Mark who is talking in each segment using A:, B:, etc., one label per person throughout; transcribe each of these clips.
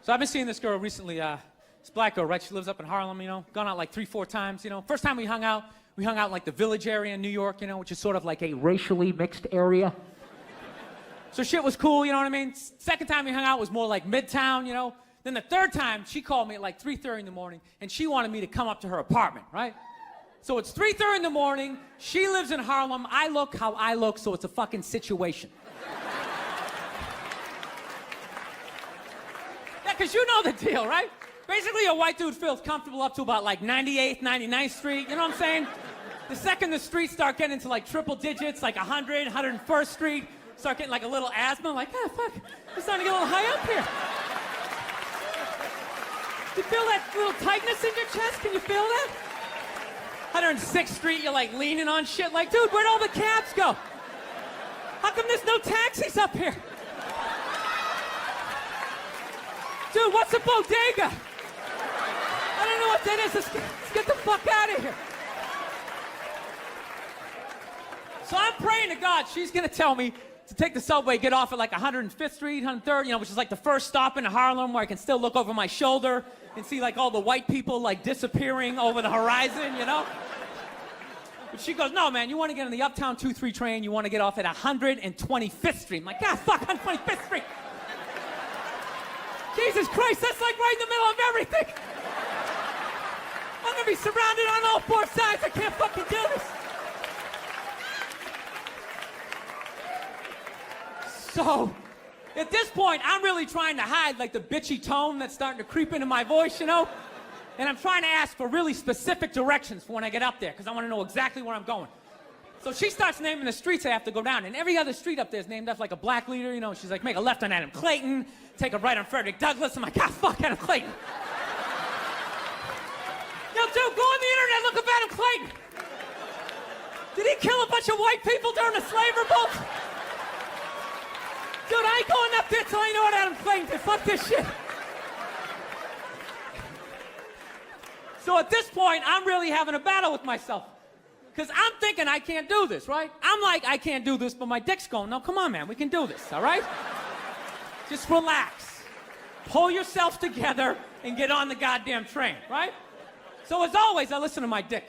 A: So I've been seeing this girl recently, this black girl, right? She lives up in Harlem, you know, gone out like 3-4 times, you know. First time we hung out in like the Village area in New York, you know, which is sort of like a racially mixed area. So shit was cool, you know what I mean? Second time we hung out was more like Midtown, you know. Then the third time, she called me at like 3:30 in the morning, and she wanted me to come up to her apartment, right? So it's 3:30 in the morning, she lives in Harlem, I look how I look, so it's a fucking situation. Yeah, because you know the deal, right? Basically, a white dude feels comfortable up to about like 98th, 99th Street, you know what I'm saying? The second the streets start getting into like triple digits, like 100, 101st Street, start getting like a little asthma, like, ah, fuck, it's starting to get a little high up here. You feel that little tightness in your chest? Can you feel that? 106th Street, you're like leaning on shit like, dude, where'd all the cabs go? How come there's no taxis up here? Dude, what's a bodega? I don't know what that is. Let's get the fuck out of here. So I'm praying to God she's gonna tell me to take the subway, get off at like 105th Street, 103rd, you know, which is like the first stop in Harlem where I can still look over my shoulder and see like all the white people like disappearing over the horizon, you know? But she goes, no, man, you want to get on the Uptown 2-3 train, you want to get off at 125th Street. I'm like, God, fuck, 125th Street. Jesus Christ, that's like right in the middle of everything. I'm going to be surrounded on all four sides. I can't fucking do this. So, at this point, I'm really trying to hide like the bitchy tone that's starting to creep into my voice, you know? And I'm trying to ask for really specific directions for when I get up there, because I want to know exactly where I'm going. So she starts naming the streets I have to go down, and every other street up there is named after like a black leader, you know? She's like, make a left on Adam Clayton, take a right on Frederick Douglass. I'm like, ah, fuck Adam Clayton. Yo, dude, go on the internet, look up Adam Clayton. Did he kill a bunch of white people during the slave revolt? Dude, I ain't going up there till I know what Adam Clayton did. Fuck this shit. So at this point, I'm really having a battle with myself. Because I'm thinking I can't do this, right? I'm like, I can't do this, but my dick's going, no, come on, man, we can do this, all right? Just relax. Pull yourself together and get on the goddamn train, right? So as always, I listen to my dick.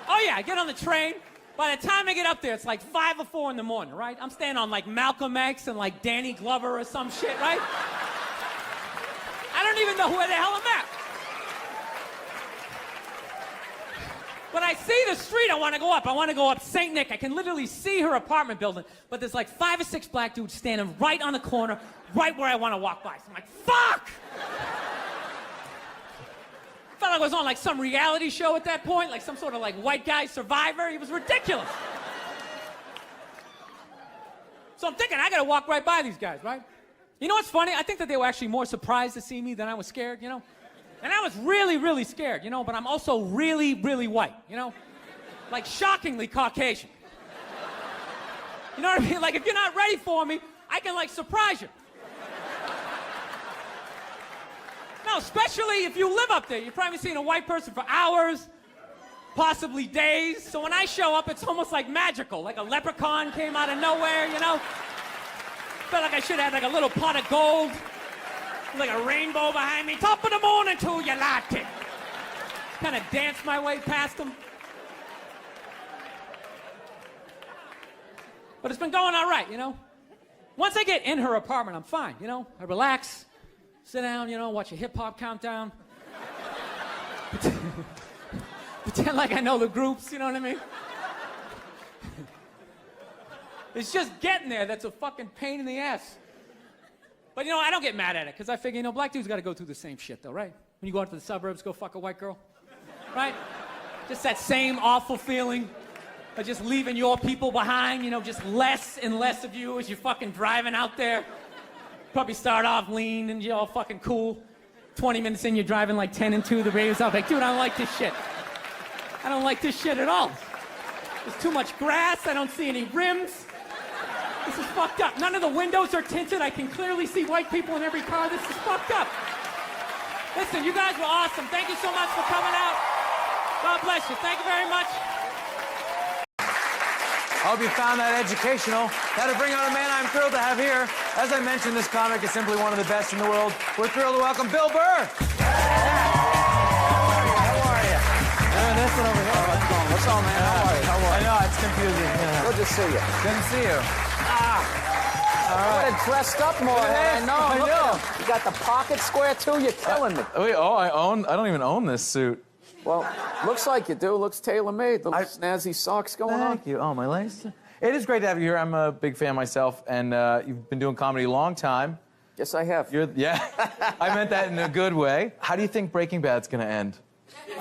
A: Oh yeah, I get on the train. By the time I get up there, it's like 5 or 4 in the morning, right? I'm staying on like Malcolm X and like Danny Glover or some shit, right? I don't even know where the hell I'm at. When I see the street I want to go up, I want to go up St. Nick. I can literally see her apartment building, but there's like 5 or 6 black dudes standing right on the corner, right where I want to walk by. So I'm like, fuck! I felt like I was on like some reality show at that point, like some sort of like white guy survivor. It was ridiculous. So I'm thinking, I gotta walk right by these guys, right? You know what's funny? I think that they were actually more surprised to see me than I was scared, you know? And I was really, really scared, you know, but I'm also really, really white, you know? Like shockingly Caucasian. You know what I mean? Like if you're not ready for me, I can like surprise you. No, especially if you live up there. You've probably seen a white person for hours, possibly days. So when I show up, it's almost like magical, like a leprechaun came out of nowhere, you know? Felt like I should have like a little pot of gold, like a rainbow behind me. Top of the morning to you, latte. Kind of danced my way past them. But it's been going all right, you know? Once I get in her apartment, I'm fine, you know? I relax. Sit down, you know, watch a hip-hop countdown. Pretend like I know the groups, you know what I mean? It's just getting there that's a fucking pain in the ass. But, you know, I don't get mad at it, because I figure, you know, black dudes got to go through the same shit, though, right? When you go out to the suburbs, go fuck a white girl, right? Just that same awful feeling of just leaving your people behind, you know, just less and less of you as you're fucking driving out there. Probably start off lean and you're all fucking cool. 20 minutes in, you're driving like 10 and 2, the radio's off. Like, dude, I don't like this shit. I don't like this shit at all. There's too much grass, I don't see any rims. This is fucked up. None of the windows are tinted. I can clearly see white people in every car. This is fucked up. Listen, you guys were awesome. Thank you so much for coming out. God bless you. Thank you very much.
B: I hope you found that educational. Now to bring on a man I'm thrilled to have here. As I mentioned, this comic is simply one of the best in the world. We're thrilled to welcome Bill Burr.
C: How are you?
B: This one over here.
C: What's going on? What's on, man? How are you? How are
B: I
C: you?
B: know, it's confusing. Yeah.
C: Good to see you.
B: Good to see you.
C: I would have dressed up more.
B: Yes,
C: I know.
B: I
C: Look
B: know.
C: at you. You got the pocket square, too? You're killing me.
B: Wait, I don't even own this suit.
C: Well, looks like you do. Looks tailor-made. Little snazzy socks going on.
B: Thank you. Oh, my legs. It is great to have you here. I'm a big fan myself, and you've been doing comedy a long time.
C: Yes, I have.
B: Yeah, I meant that in a good way. How do you think Breaking Bad's gonna end?
C: You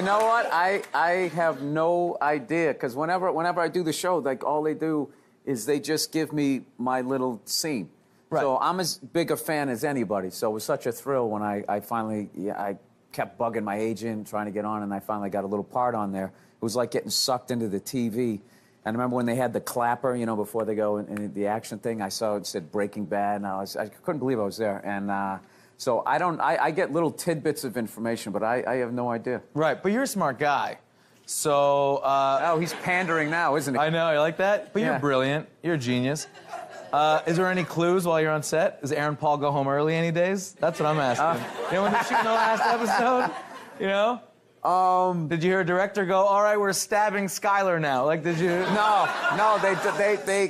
C: know what? I have no idea, because whenever I do the show, like, all they do is they just give me my little scene.
B: Right.
C: So I'm as big a fan as anybody. So it was such a thrill when I finally, I kept bugging my agent, trying to get on, and I finally got a little part on there. It was like getting sucked into the TV. And I remember when they had the clapper, you know, before they go in the action thing, I saw it said Breaking Bad, and I couldn't believe I was there. And so I get little tidbits of information, but I have no idea.
B: Right, but you're a smart guy. So,
C: Oh, he's pandering now, isn't he?
B: I know, you like that? But
C: Yeah.
B: you're brilliant. You're a genius. Is there any clues while you're on set? Does Aaron Paul go home early any days? That's what I'm asking. You know, when they're shooting the last episode? You know? Did you hear a director go, all right, we're stabbing Skylar now? Like, did you?
C: No,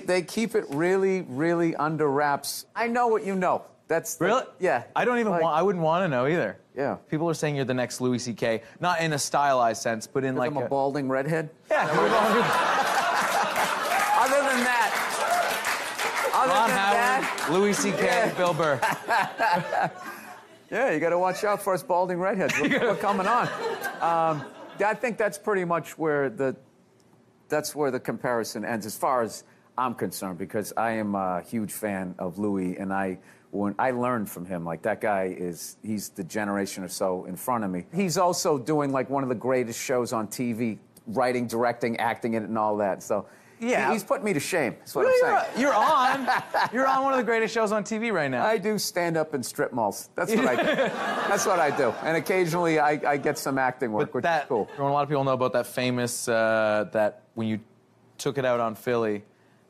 C: they keep it really, really under wraps. I know what you know. That's
B: Really?
C: Yeah.
B: I don't even
C: Like-
B: I wouldn't want to know either.
C: Yeah.
B: People are saying you're the next Louis C.K. Not in a stylized sense, but in like
C: I'm a balding redhead.
B: Yeah.
C: Other than that.
B: Ron Howard, Louis C.K.,
C: Yeah.
B: Bill Burr.
C: Yeah, you got to watch out for us balding redheads. We're coming on. Yeah, I think that's pretty much where the comparison ends, as far as I'm concerned, because I am a huge fan of Louis, and when I learned from him. Like, that guy he's the generation or so in front of me. He's also doing like one of the greatest shows on TV, writing, directing, acting in it, and all that. So.
B: Yeah.
C: He's put me to shame, that's what
B: Really?
C: I'm saying.
B: You're on one of the greatest shows on TV right now.
C: I do stand up in strip malls. That's what I do. That's what I do. And occasionally I get some acting work, which is cool.
B: A lot of people know about that famous, that when you took it out on Philly,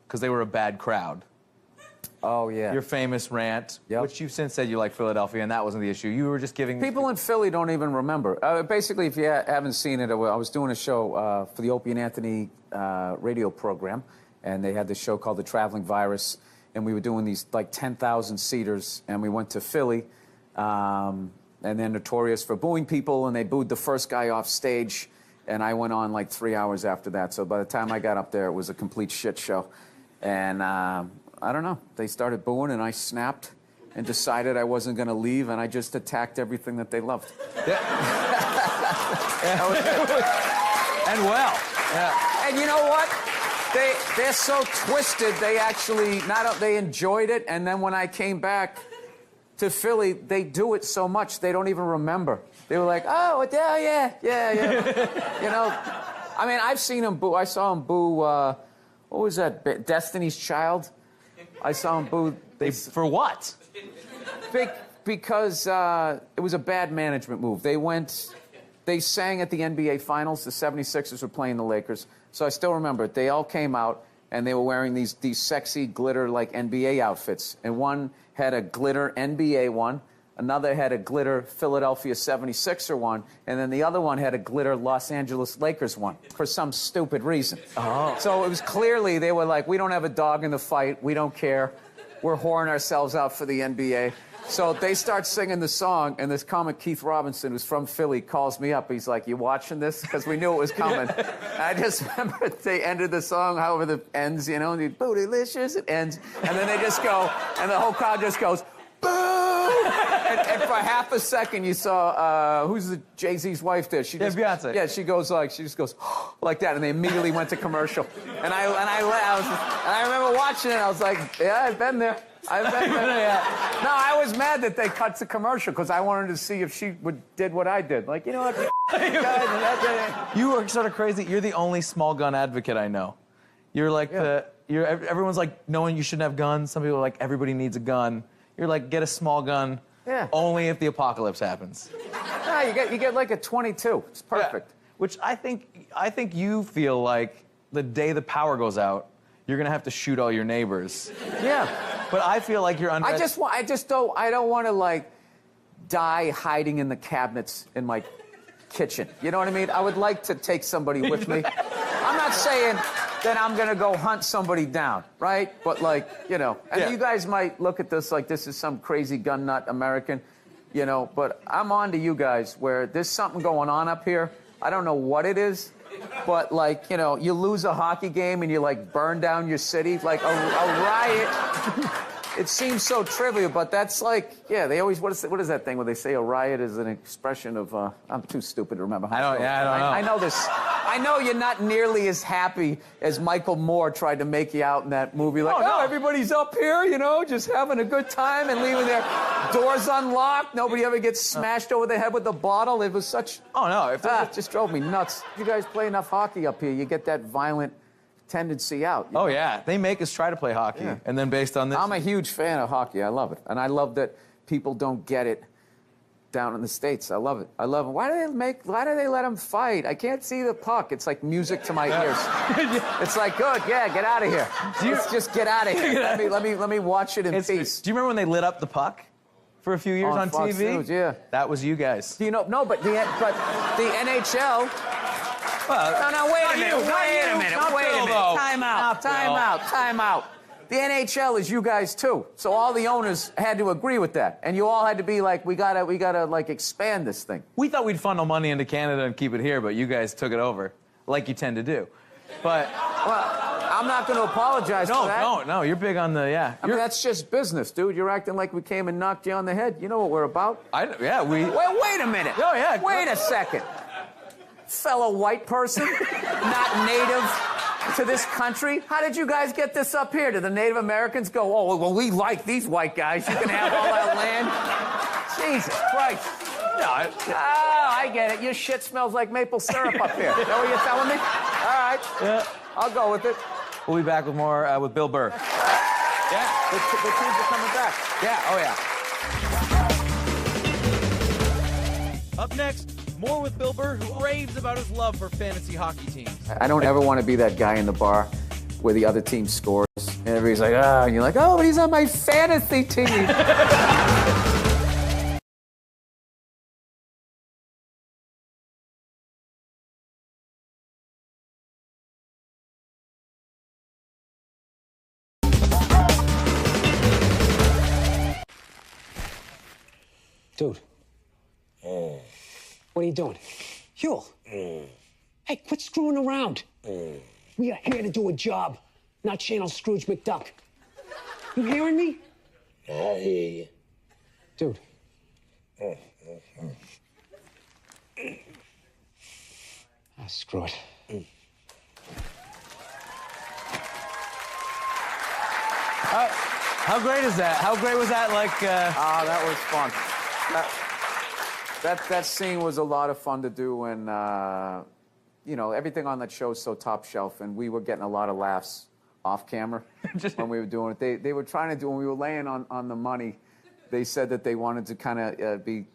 B: because they were a bad crowd.
C: Oh, yeah.
B: Your famous rant,
C: Yep.
B: which you've since said you like Philadelphia, and that wasn't the issue. You were just giving...
C: People in Philly don't even remember. Basically, if you haven't seen it, I was doing a show for the Opie and Anthony radio program, and they had this show called The Traveling Virus, and we were doing these like 10,000 seaters, and we went to Philly, and they're notorious for booing people, and they booed the first guy off stage, and I went on like 3 hours after that. So by the time I got up there, it was a complete shit show. And I don't know, they started booing, and I snapped and decided I wasn't going to leave, and I just attacked everything that they loved.
B: And well. Yeah.
C: And you know what? They're so twisted, they actually, they enjoyed it, and then when I came back to Philly, they do it so much, they don't even remember. They were like, oh, yeah. You know, I mean, I've seen them boo. I saw them boo, what was that, Destiny's Child? I saw them boo.
B: For what?
C: Because it was a bad management move. They sang at the NBA Finals. The 76ers were playing the Lakers. So I still remember it. They all came out, and they were wearing these sexy glitter, like, NBA outfits. And one had a glitter NBA one. Another had a glitter Philadelphia 76er one. And then the other one had a glitter Los Angeles Lakers one, for some stupid reason.
B: Oh.
C: So it was clearly, they were like, we don't have a dog in the fight. We don't care. We're whoring ourselves out for the NBA. So they start singing the song, and this comic, Keith Robinson, who's from Philly, calls me up. He's like, you watching this? Because we knew it was coming. And I just remember they ended the song, however it ends, you know, and bootylicious, it ends. And then they just go, and the whole crowd just goes, boo! And for half a second, you saw, who's the Jay-Z's wife there? She just,
B: Beyonce.
C: Yeah, she just goes, like that, and they immediately went to commercial. And I remember watching it, I was like, yeah, I've been there. I've been there. No, I was mad that they cut to commercial, because I wanted to see if she did what I did. Like, you know what?
B: You are sort of crazy. You're the only small gun advocate I know. You're like everyone's like, knowing you shouldn't have guns. Some people are like, everybody needs a gun. You're like, get a small gun.
C: Yeah.
B: Only if the apocalypse happens.
C: No, you get like a 22. It's perfect.
B: Yeah. Which I think you feel like the day the power goes out, you're gonna have to shoot all your neighbors.
C: Yeah.
B: But I feel like you're under.
C: I don't want to like die hiding in the cabinets in my kitchen. You know what I mean? I would like to take somebody with me. I'm not saying that I'm gonna go hunt somebody down, right? But like, you know, and you guys might look at this like this is some crazy gun nut American, you know, but I'm on to you guys where there's something going on up here. I don't know what it is, but like, you know, you lose a hockey game and you like burn down your city, like a riot. It seems so trivial, but that's like, yeah, they always, what is that thing where they say a riot is an expression of, I'm too stupid to remember how
B: I don't know.
C: I know this. I know you're not nearly as happy as Michael Moore tried to make you out in that movie. Like, oh, everybody's up here, you know, just having a good time and leaving their doors unlocked. Nobody ever gets smashed over the head with a bottle. It was such...
B: Oh, no.
C: It just drove me nuts. You guys play enough hockey up here, you get that violent tendency out.
B: Oh, yeah. They make us try to play hockey. Yeah. And then based on this...
C: I'm a huge fan of hockey. I love it. And I love that people don't get it down in the States. I love it. I love it. Why do they let them fight? I can't see the puck. It's like music to my ears. It's like, good, yeah, get out of here. Let's just get out of here. Let me watch it in peace.
B: Do you remember when they lit up the puck for a few years on
C: Fox
B: TV?
C: News, yeah.
B: That was you guys.
C: Do you know? No, but the NHL.
B: Well,
C: No, wait a minute. Time out. The NHL is you guys too. So all the owners had to agree with that. And you all had to be like, we gotta like expand this thing.
B: We thought we'd funnel money into Canada and keep it here, but you guys took it over, like you tend to do. But
C: well, I'm not gonna apologize for that.
B: No, you're big on the, yeah.
C: I mean, that's just business, dude. You're acting like we came and knocked you on the head. You know what we're about.
B: Wait
C: a minute.
B: Oh, yeah.
C: Wait a second. Fellow white person, not native to this country. How did you guys get this up here? Did the Native Americans go, oh, well, we like these white guys. You can have all that land. Jesus Christ. No, I get it. Your shit smells like maple syrup up here. Is that what you're telling me? All right. Yeah. I'll go with it.
B: We'll be back with more with Bill Burr.
C: Yeah. The teams are coming back.
B: Yeah, oh yeah. Up next, more with Bill Burr, who raves about his love for fantasy hockey teams.
C: I don't ever want to be that guy in the bar where the other team scores. And everybody's like, ah, and you're like, oh, but he's on my fantasy team.
D: Dude. What are you doing? Huel. Hey, quit screwing around. We are here to do a job, not channel Scrooge McDuck. You hearing me?
E: I hear you.
D: Dude. Screw it.
B: How great is that? How great was that? Like,
C: that was fun. That scene was a lot of fun to do, and you know, everything on that show is so top shelf, and we were getting a lot of laughs off camera when we were doing it. They were trying to do, when we were laying on the money, they said that they wanted to kind of be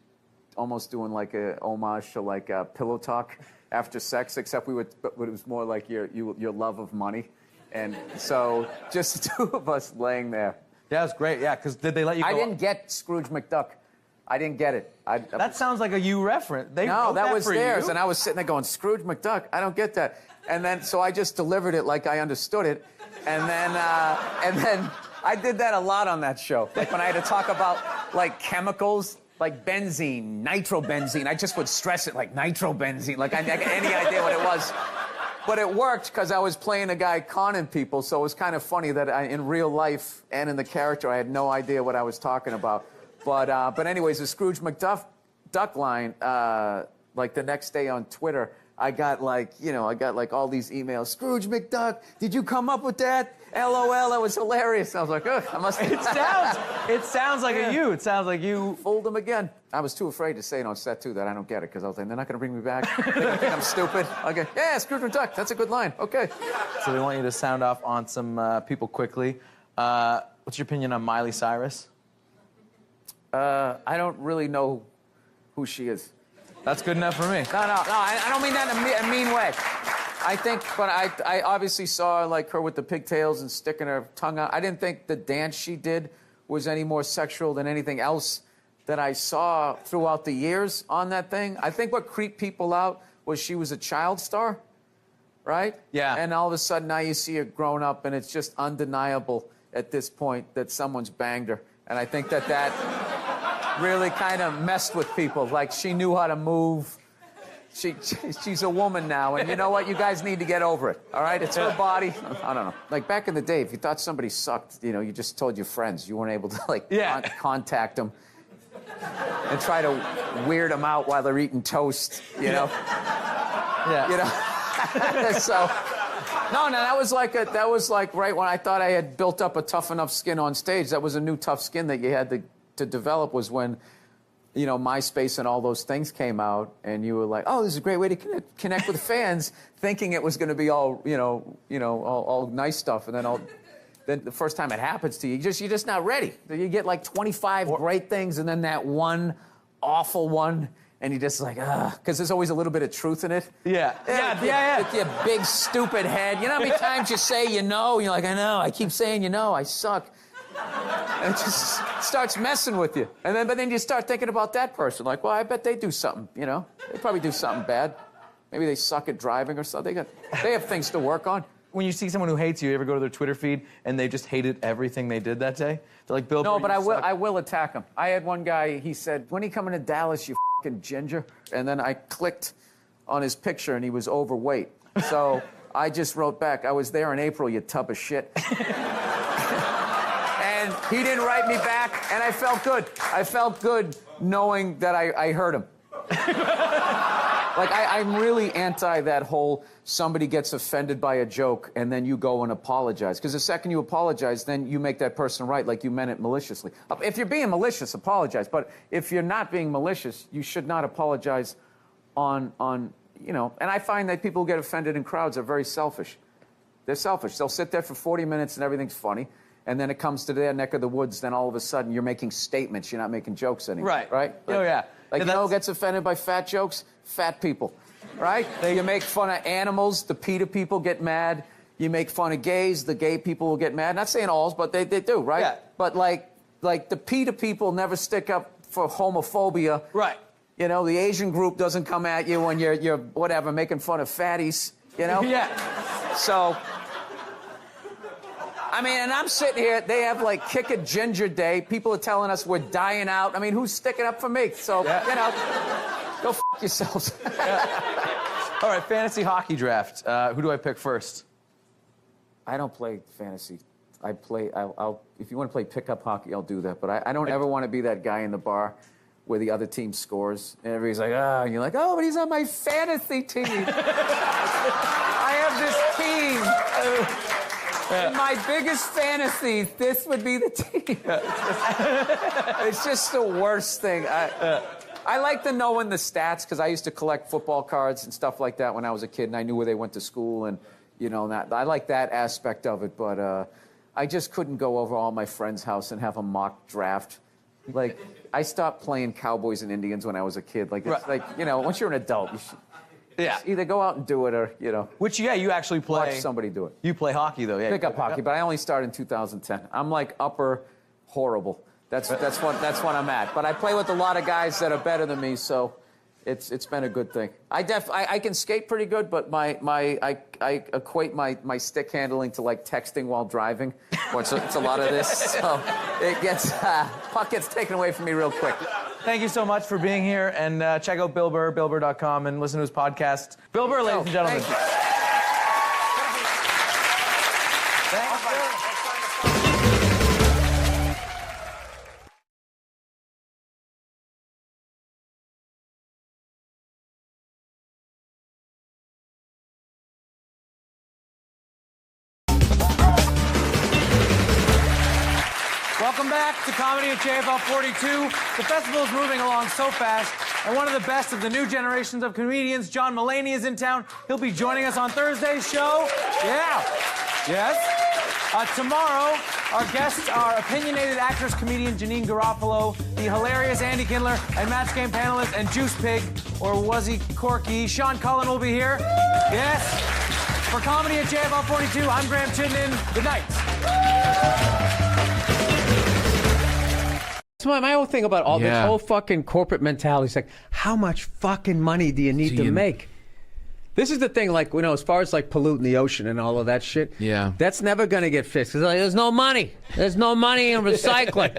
C: almost doing like a homage to like pillow talk after sex, except but it was more like your love of money, and so just the two of us laying there.
B: Yeah, it was great. Yeah, because did they let you go?
C: I didn't get Scrooge McDuck. I didn't get it.
B: That sounds like a you reference.
C: No, that was theirs,
B: you.
C: and I was sitting there going, Scrooge McDuck, I don't get that. And then, so I just delivered it like I understood it, and then I did that a lot on that show. Like when I had to talk about like chemicals, like benzene, nitrobenzene, I just would stress it like nitrobenzene, like I didn't have any idea what it was. But it worked because I was playing a guy conning people, so it was kind of funny that in real life and in the character, I had no idea what I was talking about. But anyways, the Scrooge McDuck line, like the next day on Twitter, I got like all these emails. Scrooge McDuck, did you come up with that? LOL, that was hilarious. I was like, ugh, I must.
B: It sounds like a you. It sounds like you
C: fooled them again. I was too afraid to say it on set too that I don't get it because I was like, they're not going to bring me back. They think I'm stupid. Okay, yeah, Scrooge McDuck, that's a good line. Okay.
B: So they want you to sound off on some people quickly. What's your opinion on Miley Cyrus?
C: I don't really know who she is.
B: That's good enough for me.
C: No, I don't mean that in a mean way. I think, but I obviously saw like her with the pigtails and sticking her tongue out. I didn't think the dance she did was any more sexual than anything else that I saw throughout the years on that thing. I think what creeped people out was she was a child star, right?
B: Yeah.
C: And all of a sudden now you see her grown up, and it's just undeniable at this point that someone's banged her. And I think that really kind of messed with people. Like, she knew how to move. She's a woman now, and you know what? You guys need to get over it, all right? It's her body. I don't know. Like, back in the day, if you thought somebody sucked, you know, you just told your friends. You weren't able to, like, contact them and try to weird them out while they're eating toast, you know?
B: Yeah.
C: You know? So, no, that was like right when I thought I had built up a tough enough skin on stage. That was a new tough skin that you had to develop, was when, you know, MySpace and all those things came out, and you were like, oh, this is a great way to connect with fans, thinking it was going to be all, all nice stuff, and then the first time it happens to you, you're just not ready. You get like 25 great things, and then that one awful one, and you're just like, because there's always a little bit of truth in it.
B: Yeah.
C: With your big stupid head. You know how many times you say you know, and you're like, I know, I keep saying you know, I suck. And it just starts messing with you. But then you start thinking about that person. Like, well, I bet they do something, you know? They probably do something bad. Maybe they suck at driving or something. They have things to work on.
B: When you see someone who hates you, you ever go to their Twitter feed and they just hated everything they did that day? They're like, Bill,
C: no, but I will attack him. I had one guy, he said, when are you coming to Dallas, you fucking ginger? And then I clicked on his picture and he was overweight. So I just wrote back, I was there in April, you tub of shit. And he didn't write me back, and I felt good. I felt good knowing that I hurt him. Like, I'm really anti that whole somebody gets offended by a joke and then you go and apologize. Because the second you apologize, then you make that person right, like you meant it maliciously. If you're being malicious, apologize. But if you're not being malicious, you should not apologize on you know. And I find that people who get offended in crowds are very selfish. They're selfish. They'll sit there for 40 minutes and everything's funny. And then it comes to their neck of the woods, then all of a sudden you're making statements. You're not making jokes anymore.
B: Right.
C: Right?
B: Oh, yeah.
C: Like, you know who gets offended by fat jokes? Fat people. Right? You make fun of animals, the PETA people get mad. You make fun of gays, the gay people will get mad. Not saying alls, but they do, right?
B: Yeah.
C: But like the PETA people never stick up for homophobia.
B: Right.
C: You know, the Asian group doesn't come at you when you're whatever, making fun of fatties, you know?
B: Yeah.
C: So, I mean, and I'm sitting here, they have like Kick a Ginger Day. People are telling us we're dying out. I mean, who's sticking up for me? So, you know, go f*** yourselves.
B: All right, fantasy hockey draft. Who do I pick first?
C: I don't play fantasy. I'll if you want to play pickup hockey, I'll do that. But I don't ever want to be that guy in the bar where the other team scores. And everybody's like, and you're like, oh, but he's on my fantasy team. I have this team. In my biggest fantasies, this would be the team. It's just the worst thing. I like to know in the stats, because I used to collect football cards and stuff like that when I was a kid, and I knew where they went to school, and, you know, I like that aspect of it, but I just couldn't go over all my friends' house and have a mock draft. Like, I stopped playing Cowboys and Indians when I was a kid. Like, it's like, you know, once you're an adult, you should either go out and do it or, you know.
B: Which, yeah, you actually play.
C: Watch somebody do it.
B: You play hockey, though, yeah.
C: Pick up hockey, but I only started in 2010. I'm like upper horrible. That's what I'm at. But I play with a lot of guys that are better than me, so it's been a good thing. I can skate pretty good, but I equate my stick handling to like texting while driving. It's a lot of this, so it gets puck gets taken away from me real quick.
B: Thank you so much for being here, and check out Bill Burr, BillBurr.com, and listen to his podcast. Bill Burr, ladies and gentlemen.
C: Thank you.
A: Welcome back to Comedy at JFL 42. The festival is moving along so fast, and one of the best of the new generations of comedians, John Mulaney, is in town. He'll be joining us on Thursday's show. Yeah. Yes. Tomorrow, our guests are opinionated actress, comedian Janine Garofalo, the hilarious Andy Kindler, and Match Game panelist and Juice Pig, or was he Corky? Sean Cullen will be here. Yes.
D: For Comedy at JFL 42, I'm Graham Chittenden. Good night.
F: That's my whole thing about all this whole fucking corporate mentality. It's like, how much fucking money do you need to make? This is the thing, like, as far as like polluting the ocean and all of that shit. Yeah. That's never gonna get fixed. Cause like, there's no money. There's no money in recycling.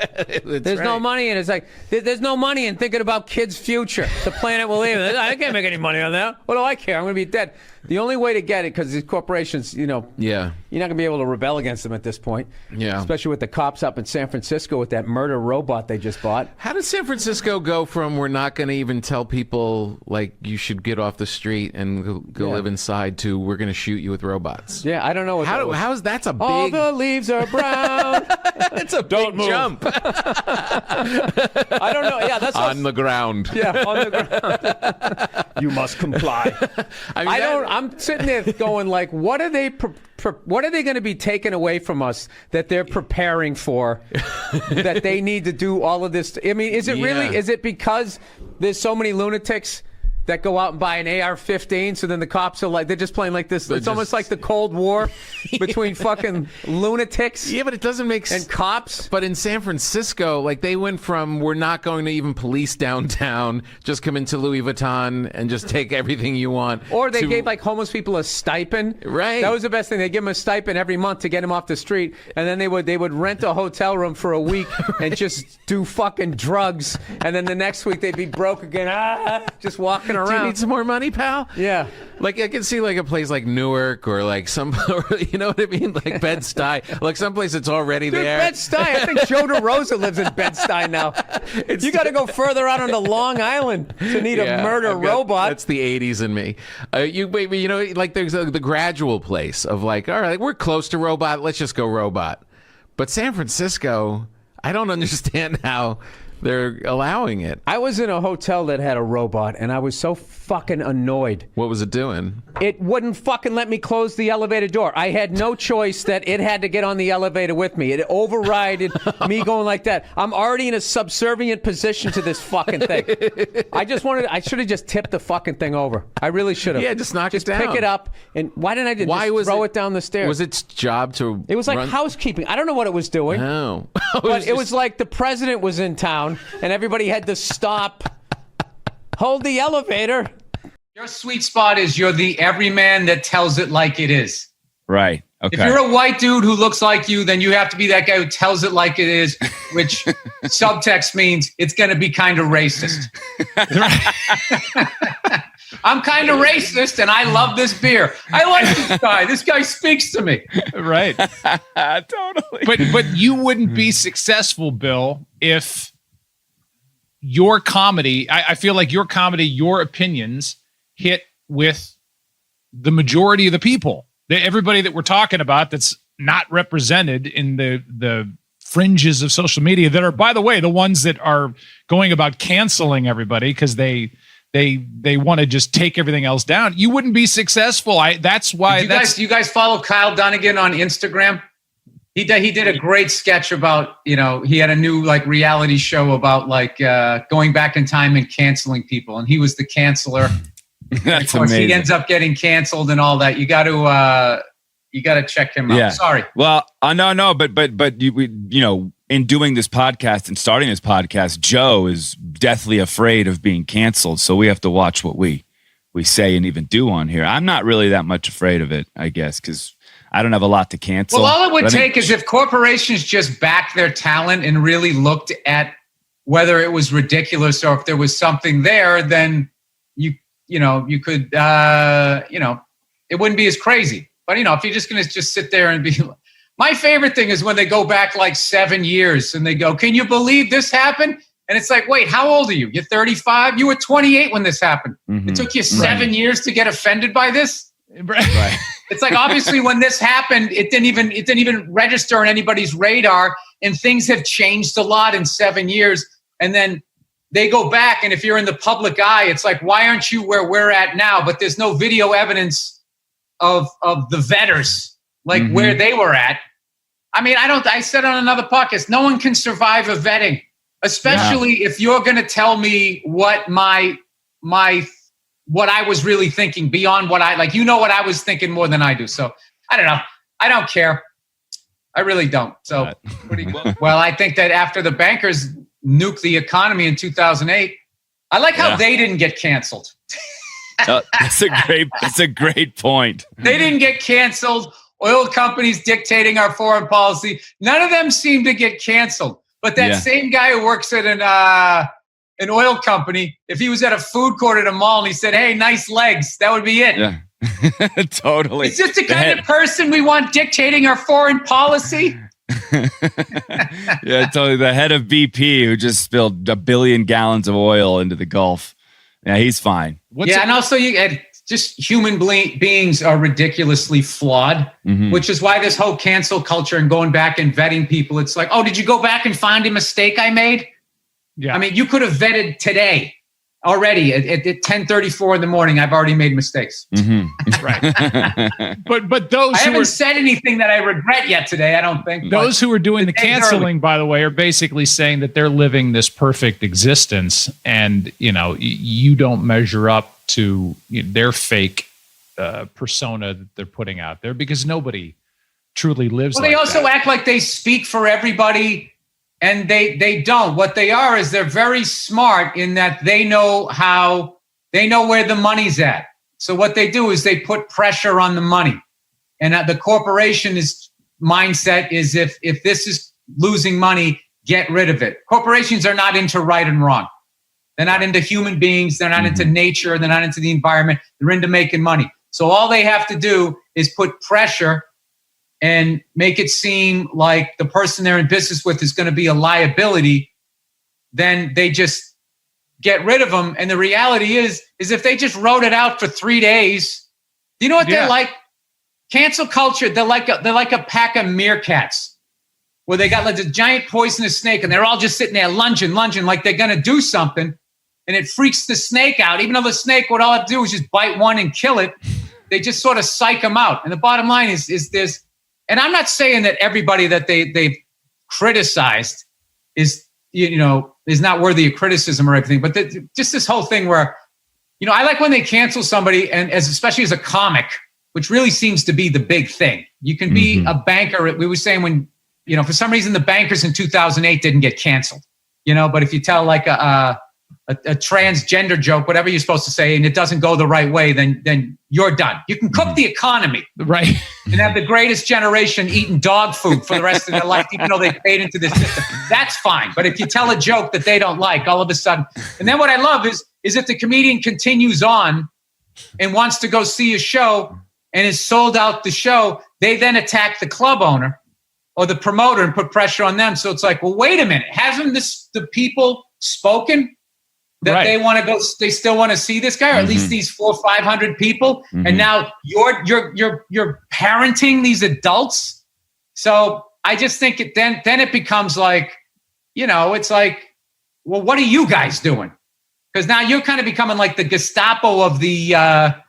F: There's no money in it. It's like there's no money in thinking about kids' future. The planet will leave. I can't make any money on that. What do I care? I'm gonna be dead. The only way to get it, because these corporations, you're not gonna be able to rebel against them at this point. Yeah. Especially with the cops up in San Francisco with that murder robot they just bought.
G: How does San Francisco go from we're not gonna even tell people like you should get off the street and go live inside to we're gonna shoot you with robots?
F: Yeah, I don't know.
G: How's that's a big.
F: All the leaves are brown.
G: It's a big jump.
F: I don't know. Yeah, that's
G: on the ground.
F: Yeah, on the ground. You must comply. I'm sitting there going like, what are they going to be taking away from us that they're preparing for? That they need to do all of this? I mean, is it really? Is it because there's so many lunatics that go out and buy an AR-15, so then the cops are like, they're just playing like this. It's almost like the Cold War between fucking lunatics.
G: Yeah, but it doesn't make sense.
F: And cops.
G: But in San Francisco, like they went from we're not going to even police downtown, just come into Louis Vuitton and just take everything you want.
F: Or they gave like homeless people a stipend.
G: Right.
F: That was the best thing. They give them a stipend every month to get them off the street, and then they would rent a hotel room for a week and just do fucking drugs, and then the next week they'd be broke again, just walking around.
G: Do you need some more money, pal?
F: Yeah.
G: Like I can see like a place like Newark or like some, you know what I mean? Like Bed-Stuy. Like someplace that's already there.
F: Bed-Stuy. I think Joe DeRosa lives in Bed-Stuy now. You got to go further out onto Long Island to need a murder robot.
G: That's the 80s in me. You know, like there's the gradual place of like, all right, we're close to robot. Let's just go robot. But San Francisco, I don't understand how they're allowing it.
F: I was in a hotel that had a robot, and I was so fucking annoyed.
G: What was it doing?
F: It wouldn't fucking let me close the elevator door. I had no choice that it had to get on the elevator with me. It overrided me going like that. I'm already in a subservient position to this fucking thing. I should have just tipped the fucking thing over. I really should have.
G: Yeah, just knock it down.
F: Just pick it up. And why didn't I just throw it down the stairs?
G: Was its job to
F: It was like housekeeping. I don't know what it was doing.
G: Oh.
F: But it was like the president was in town, and everybody had to stop, hold the elevator.
H: Your sweet spot is you're the everyman that tells it like it is.
I: Right. Okay.
H: If you're a white dude who looks like you, then you have to be that guy who tells it like it is, which subtext means it's going to be kind of racist. I'm kind of racist, and I love this beer. I like this guy. This guy speaks to me.
I: Right.
J: Totally. But you wouldn't be successful, Bill, if your comedy, I feel like your comedy, your opinions hit with the majority of the people. Everybody that we're talking about that's not represented in the fringes of social media that are, by the way, the ones that are going about canceling everybody because they want to just take everything else down. You wouldn't be successful. That's why.
H: You guys follow Kyle Dunnigan on Instagram? He did a great sketch about, he had a new like reality show about like going back in time and canceling people, and he was the canceler.
I: That's
H: of course,
I: amazing.
H: he ends up getting canceled and all that. You got to check him out.
I: Yeah.
H: Sorry.
I: Well, no, but you in doing this podcast and starting this podcast, Joe is deathly afraid of being canceled. So we have to watch what we say and even do on here. I'm not really that much afraid of it, I guess, because I don't have a lot to cancel.
H: Well, all it would take is if corporations just backed their talent and really looked at whether it was ridiculous or if there was something there, then you could, it wouldn't be as crazy. But, if you're just going to just sit there and be, my favorite thing is when they go back like 7 years and they go, can you believe this happened? And it's like, wait, how old are you? You're 35? You were 28 when this happened. Mm-hmm. It took you 7 years to get offended by this?
J: Right.
H: It's like, obviously when this happened, it didn't even register on anybody's radar, and things have changed a lot in 7 years. And then they go back, and if you're in the public eye, it's like, why aren't you where we're at now? But there's no video evidence of the vetters, like where they were at. I mean, I said on another podcast, no one can survive a vetting, especially if you're going to tell me what my what I was really thinking beyond what I like. You know what I was thinking more than I do. So I don't know. I don't care. I really don't. So well, I think that after the bankers nuked the economy in 2008, I like how they didn't get canceled.
I: That's a great point.
H: They didn't get canceled. Oil companies dictating our foreign policy. None of them seem to get canceled. But that same guy who works at an oil company, if he was at a food court at a mall and he said, "Hey, nice legs," that would be it.
I: Yeah. Totally.
H: Is this the kind of person we want dictating our foreign policy?
I: Yeah, totally. The head of BP who just spilled 1 billion gallons of oil into the Gulf. Yeah, he's fine.
H: And also just human beings are ridiculously flawed, which is why this whole cancel culture and going back and vetting people, it's like, oh, did you go back and find a mistake I made? Yeah. I mean, you could have vetted today already at 10:34 in the morning. I've already made mistakes.
J: Right. But those
H: I haven't said anything that I regret yet today, I don't think.
J: Those who are doing the canceling, by the way, are basically saying that they're living this perfect existence, and you don't measure up to their fake persona that they're putting out there, because nobody truly lives.
H: Well, they also act like they speak for everybody. And they don't. What they are is they're very smart in that they know where the money's at. So what they do is they put pressure on the money. And the corporation's mindset is if this is losing money, get rid of it. Corporations are not into right and wrong. They're not into human beings. They're not into nature. They're not into the environment. They're into making money. So all they have to do is put pressure and make it seem like the person they're in business with is going to be a liability. Then they just get rid of them. And the reality is if they just wrote it out for 3 days, you know what they're like? Cancel culture. They're like a pack of meerkats, where they got like this giant poisonous snake, and they're all just sitting there lunging like they're going to do something. And it freaks the snake out. Even though the snake would all have to do is just bite one and kill it. They just sort of psych them out. And the bottom line is there's, and I'm not saying that everybody that they've criticized is not worthy of criticism or everything, but just this whole thing where, I like when they cancel somebody, and especially as a comic, which really seems to be the big thing. You can be a banker. We were saying when, for some reason the bankers in 2008 didn't get canceled, but if you tell like a transgender joke, whatever you're supposed to say, and it doesn't go the right way, then you're done. You can cook the economy,
J: right,
H: and have the greatest generation eating dog food for the rest of their life, even though they paid into this system. That's fine. But if you tell a joke that they don't like, all of a sudden, and then what I love is if the comedian continues on and wants to go see a show and is sold out the show, they then attack the club owner or the promoter and put pressure on them. So it's like, well, wait a minute, hasn't the people spoken? That they want to go, they still want to see this guy, or at least these 400 or 500 people, and now you're parenting these adults. So I just think then it becomes like, it's like, well, what are you guys doing? Because now you're kind of becoming like the Gestapo of the I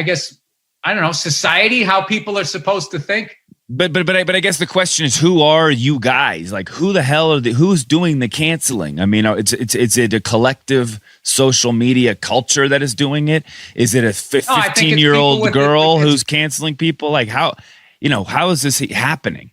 H: guess, I don't know, society, how people are supposed to think.
I: But I guess the question is, who are you guys? Like, who the hell who's doing the canceling? I mean, it's a collective social media culture that is doing it? Is it a 15-year-old girl who's canceling people? Like, how is this happening?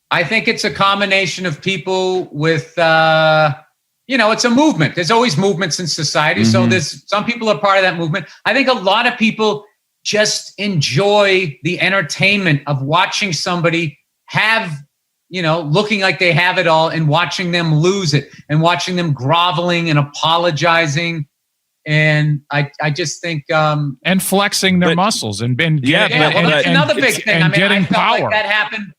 H: I think it's a combination of people with, it's a movement. There's always movements in society. So there's some people are part of that movement. I think a lot of people just enjoy the entertainment of watching somebody have, looking like they have it all, and watching them lose it, and watching them groveling and apologizing. And I just think
J: and flexing their muscles and
H: that's another big thing.
J: And getting
H: I felt
J: power.
H: like that happened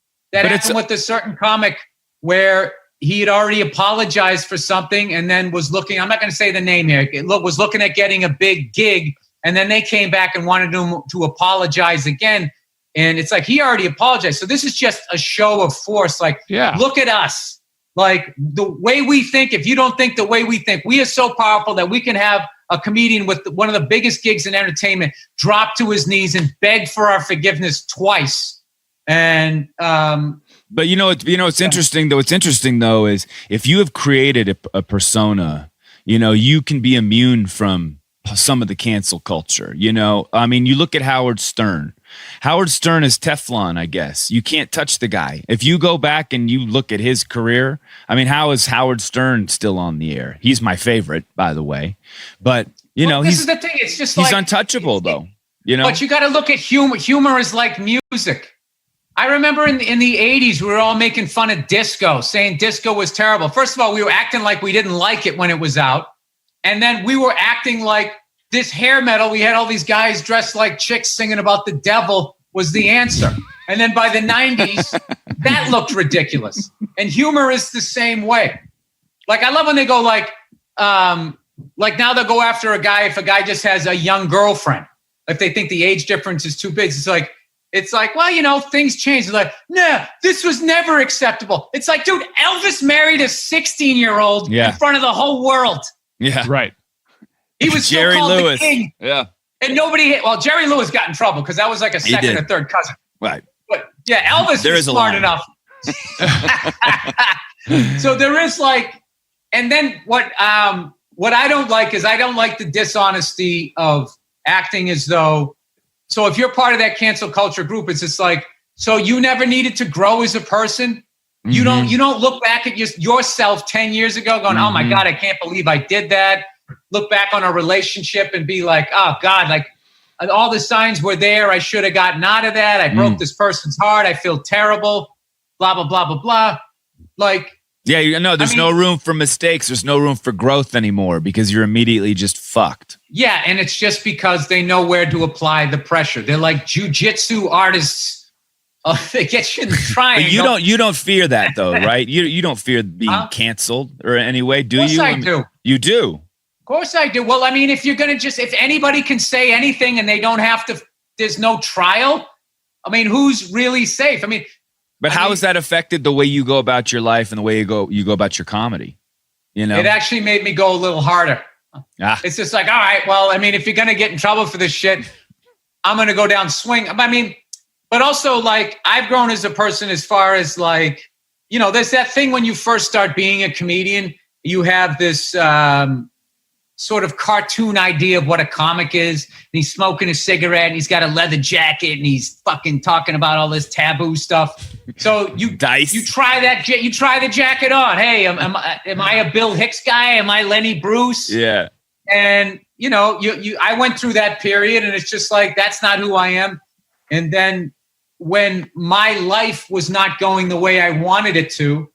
H: with a certain comic where he had already apologized for something and then was looking, I'm not going to say the name here, was looking at getting a big gig. And then they came back and wanted him to apologize again. And it's like, he already apologized. So this is just a show of force. Like, look at us. Like, the way we think, if you don't think the way we think, we are so powerful that we can have a comedian with one of the biggest gigs in entertainment drop to his knees and beg for our forgiveness twice. And,
I: but it's interesting though. What's interesting though is if you have created a persona, you can be immune from some of the cancel culture. You know, I mean, you look at Howard Stern. Howard Stern is Teflon, I guess. You can't touch the guy. If you go back and you look at his career, I mean, how is Howard Stern still on the air? He's my favorite, by the way. But, you know,
H: this is the thing. It's just
I: he's untouchable, though. You know?
H: But you got to look at humor. Humor is like music. I remember in the 80s, we were all making fun of disco, saying disco was terrible. First of all, we were acting like we didn't like it when it was out. And then we were acting like this hair metal, we had all these guys dressed like chicks singing about the devil was the answer. And then by the 90s, that looked ridiculous. And humor is the same way. Like, I love when they go like now they'll go after a guy if a guy just has a young girlfriend. If they think the age difference is too big, it's like, well, you know, things change. It's like, nah, this was never acceptable. It's like, dude, Elvis married a 16-year-old in front of the whole world.
I: Yeah.
J: Right.
H: He was still
I: Jerry
H: called
I: Lewis.
H: the king.
I: Yeah.
H: And Jerry Lewis got in trouble because that was like a second or third cousin.
I: Right.
H: But yeah, Elvis was smart enough. So there is like, and then what I don't like is I don't like the dishonesty of acting as though, so if you're part of that cancel culture group, it's just like, so you never needed to grow as a person. You don't look back at yourself 10 years ago going, oh my God, I can't believe I did that. Look back on a relationship and be like, oh God, like all the signs were there. I should have gotten out of that. I broke this person's heart. I feel terrible. Blah, blah, blah, blah, blah. Like,
I: yeah, you know, there's no room for mistakes. There's no room for growth anymore because you're immediately just fucked.
H: Yeah, and it's just because they know where to apply the pressure. They're like jujitsu artists. They get you in the triangle.
I: But you don't fear that though, right? You don't fear being canceled or any way, do you?
H: Of course I do.
I: You do.
H: Of course I do. Well, I mean, if you're going to if anybody can say anything and they don't have to, there's no trial. I mean, who's really safe? I mean,
I: but how has that affected the way you go about your life and the way you go about your comedy? You know,
H: it actually made me go a little harder. It's just like, all right, well, I mean, if you're going to get in trouble for this shit, I'm going to go down swing. I mean, but also like I've grown as a person as far as like, you know, there's that thing when you first start being a comedian, you have this sort of cartoon idea of what a comic is. And he's smoking a cigarette and he's got a leather jacket and he's fucking talking about all this taboo stuff. So you try the jacket on. Hey, am I a Bill Hicks guy? Am I Lenny Bruce?
I: Yeah.
H: And you know, I went through that period and it's just like, that's not who I am. And then when my life was not going the way I wanted it to,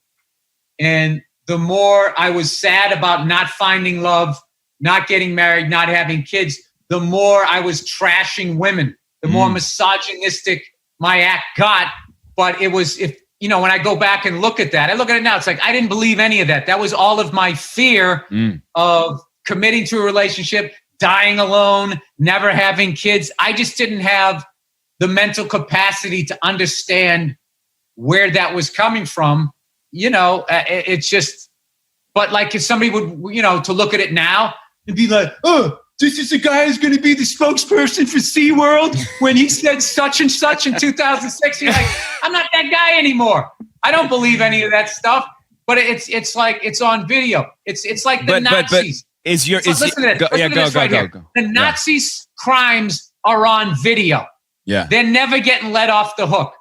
H: and the more I was sad about not finding love, not getting married, not having kids, the more I was trashing women, the more misogynistic my act got. But it was, when I go back and look at that, I look at it now, it's like, I didn't believe any of that. That was all of my fear of committing to a relationship, dying alone, never having kids. I just didn't have the mental capacity to understand where that was coming from. You know, it's just, but like if somebody would, to look at it now and be like, oh, this is the guy who's going to be the spokesperson for SeaWorld when he said such and such in 2006. You're like, I'm not that guy anymore. I don't believe any of that stuff, but it's like, it's on video. It's like the Nazis.
I: Listen to this. Go.
H: The Nazis' crimes are on video.
I: Yeah.
H: They're never getting let off the hook.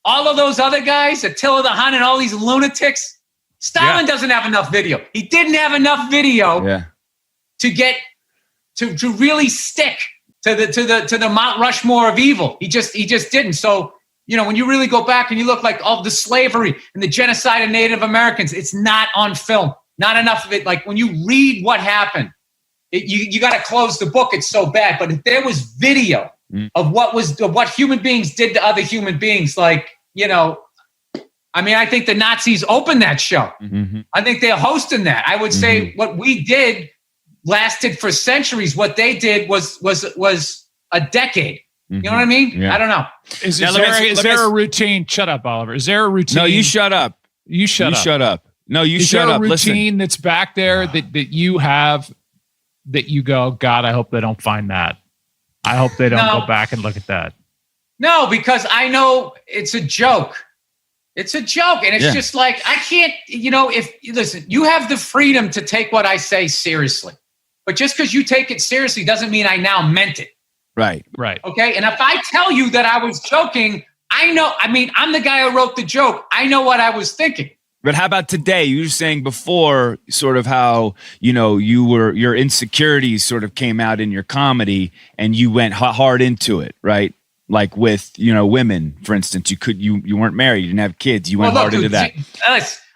H: All of those other guys, Attila the Hun and all these lunatics, Stalin doesn't have enough video. He didn't have enough video to get to really stick to the Mount Rushmore of evil. He just didn't. So, when you really go back and you look like all the slavery and the genocide of Native Americans, it's not on film. Not enough of it. Like when you read what happened, you got to close the book. It's so bad. But if there was video of what human beings did to other human beings, I think the Nazis opened that show. Mm-hmm. I think they're hosting that. I would say what we did lasted for centuries. What they did was a decade. You know what I mean? Yeah. I don't know.
J: Is there a routine? Shut up, Oliver. Is there a routine?
I: No, you shut up.
J: You shut up.
I: No, you shut up.
J: Is there a routine that's back there that you have that you go, God, I hope they don't find that. I hope they don't go back and look at that.
H: No, because I know it's a joke. It's a joke. And it's just like, I can't, listen, you have the freedom to take what I say seriously, But just because you take it seriously doesn't mean I now meant it.
I: Right.
H: Okay. And if I tell you that I was joking, I know, I mean, I'm the guy who wrote the joke. I know what I was thinking.
I: But how about today? You were saying before sort of how, your insecurities sort of came out in your comedy and you went hard into it, right? Like with, women, for instance, you weren't married, you didn't have kids. You went hard into that.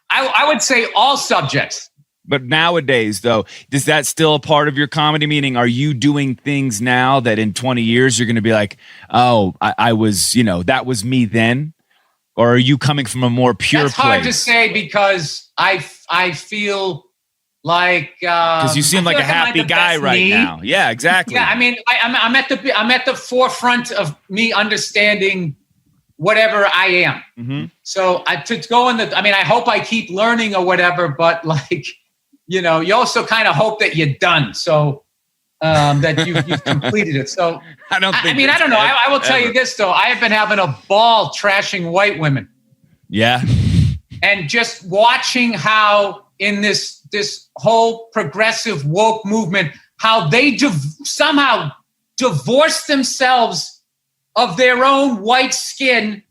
H: I would say all subjects.
I: But nowadays, though, is that still a part of your comedy? Meaning, are you doing things now that in 20 years you're going to be like, oh, I was, that was me then? Or are you coming from a more pure place?
H: That's hard to say because I feel like
I: because you seem like a happy guy right now. Yeah, exactly.
H: Yeah, I mean, I'm at the forefront of me understanding whatever I am.
I: Mm-hmm.
H: So I hope I keep learning or whatever. But you also kind of hope that you're done. So that you've completed it. So
I: I don't know.
H: I will tell you this though. I have been having a ball trashing white women.
I: Yeah.
H: And just watching how in this whole progressive woke movement, how they somehow divorce themselves of their own white skin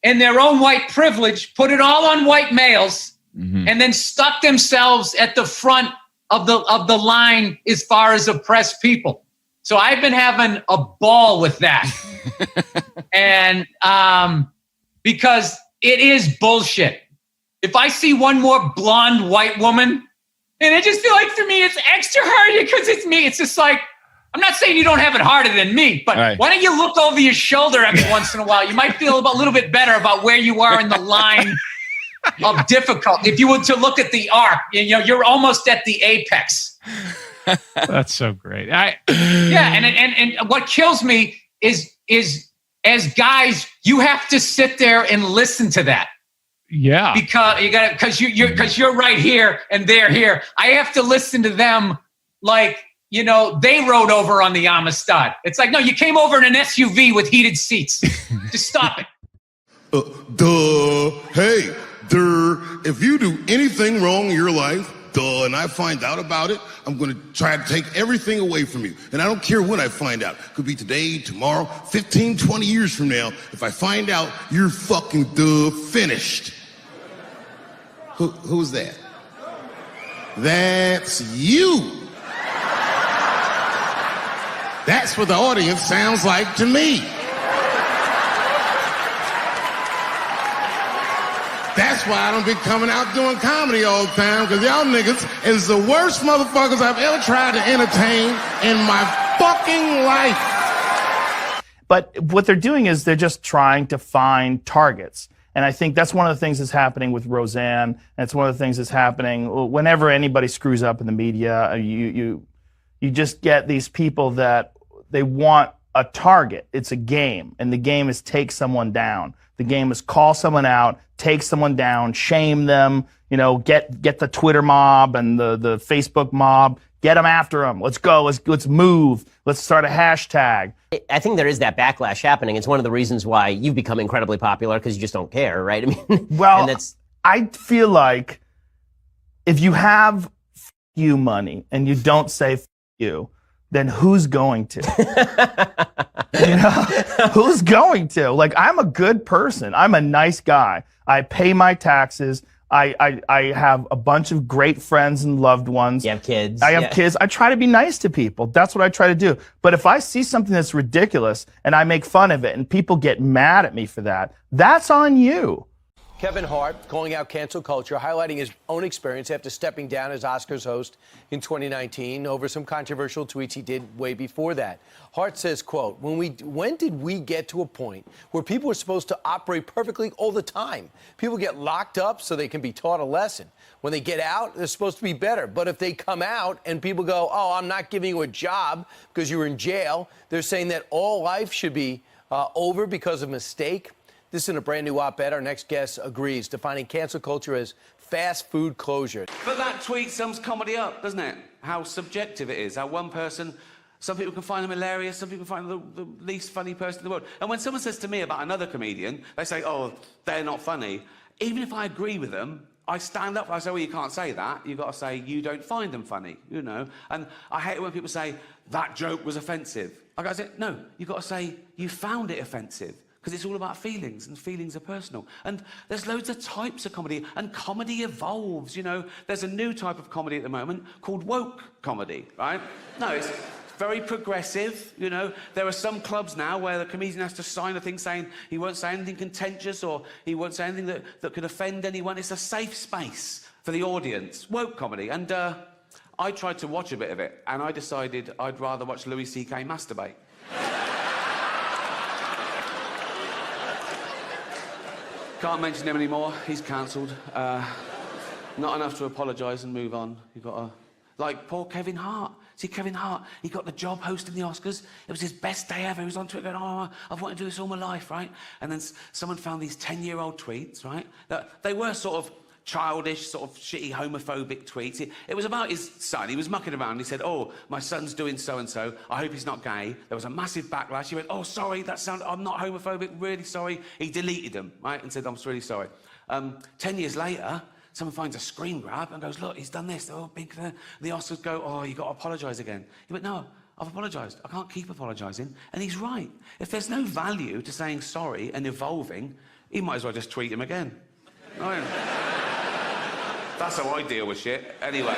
H: and their own white privilege, put it all on white males, and then stuck themselves at the front of the line as far as oppressed people. So I've been having a ball with that. And because it is bullshit. If I see one more blonde white woman, and I just feel like for me it's extra hard because it's me. It's just like, I'm not saying you don't have it harder than me, but Why don't you look over your shoulder every once in a while? You might feel a little bit better about where you are in the line of difficulty. If you were to look at the arc, you're almost at the apex.
J: That's so great.
H: And what kills me is as guys, you have to sit there and listen to that.
J: Yeah.
H: Because you're right here and they're here. I have to listen to them like, they rode over on the Amistad. It's like, no, you came over in an SUV with heated seats. Just stop it.
K: Hey, if you do anything wrong in your life, and I find out about it, I'm going to try to take everything away from you. And I don't care when I find out. Could be today, tomorrow, 15, 20 years from now. If I find out, you're fucking finished. Who's that? That's you. That's what the audience sounds like to me. That's why I don't be coming out doing comedy all the time, because y'all niggas is the worst motherfuckers I've ever tried to entertain in my fucking life.
L: But what they're doing is they're just trying to find targets. And I think that's one of the things that's happening with Roseanne, and it's one of the things that's happening whenever anybody screws up in the media. You just get these people that they want a target. It's a game, and the game is take someone down. The game is call someone out, take someone down, shame them, get the Twitter mob and the Facebook mob, get them after them. Let's go, let's move, let's start a hashtag.
M: I think there is that backlash happening. It's one of the reasons why you've become incredibly popular, because you just don't care, right? I mean,
L: well, I feel like if you have you money and you don't say you, then who's going to? Who's going to? Like, I'm a good person. I'm a nice guy. I pay my taxes. I have a bunch of great friends and loved ones.
M: You have kids.
L: I have kids. I try to be nice to people. That's what I try to do. But if I see something that's ridiculous and I make fun of it and people get mad at me for that, that's on you.
N: Kevin Hart calling out cancel culture, highlighting his own experience after stepping down as Oscars host in 2019 over some controversial tweets he did way before that. Hart says, quote, when did we get to a point where people are supposed to operate perfectly all the time? People get locked up so they can be taught a lesson. When they get out, they're supposed to be better. But if they come out and people go, oh, I'm not giving you a job because you were in jail, they're saying that all life should be over because of mistake. This is in a brand new op-ed. Our next guest agrees, defining cancel culture as fast food closure.
O: But that tweet sums comedy up, doesn't it? How subjective it is. How one person, some people can find them hilarious, some people find them the least funny person in the world. And when someone says to me about another comedian, they say, oh, they're not funny. Even if I agree with them, I stand up, I say, well, you can't say that. You've got to say, you don't find them funny, you know. And I hate it when people say, that joke was offensive. I go, no, you've got to say, you found it offensive. Because it's all about feelings, and feelings are personal. And there's loads of types of comedy, and comedy evolves, you know. There's a new type of comedy at the moment called woke comedy, right? No, it's very progressive, you know. There are some clubs now where the comedian has to sign a thing saying he won't say anything contentious or he won't say anything that could offend anyone. It's a safe space for the audience, woke comedy. And I tried to watch a bit of it, and I decided I'd rather watch Louis C.K. masturbate. Can't mention him anymore. He's cancelled. Not enough to apologise and move on. You've got to... Like poor Kevin Hart. See, Kevin Hart, he got the job hosting the Oscars. It was his best day ever. He was on Twitter going, oh, I've wanted to do this all my life, right? And then someone found these 10-year-old tweets, right? That they were sort of childish, sort of shitty, homophobic tweets. It was about his son. He was mucking around. He said, oh, my son's doing so-and-so. I hope he's not gay. There was a massive backlash. He went, oh, sorry, I'm not homophobic, really sorry. He deleted them, right, and said, I'm really sorry. 10 years later, someone finds a screen grab and goes, look, he's done this. Oh, big, the Oscars go, oh, you got to apologise again. He went, no, I've apologised. I can't keep apologising. And he's right. If there's no value to saying sorry and evolving, he might as well just tweet him again. Right? That's how I deal with shit, anyway.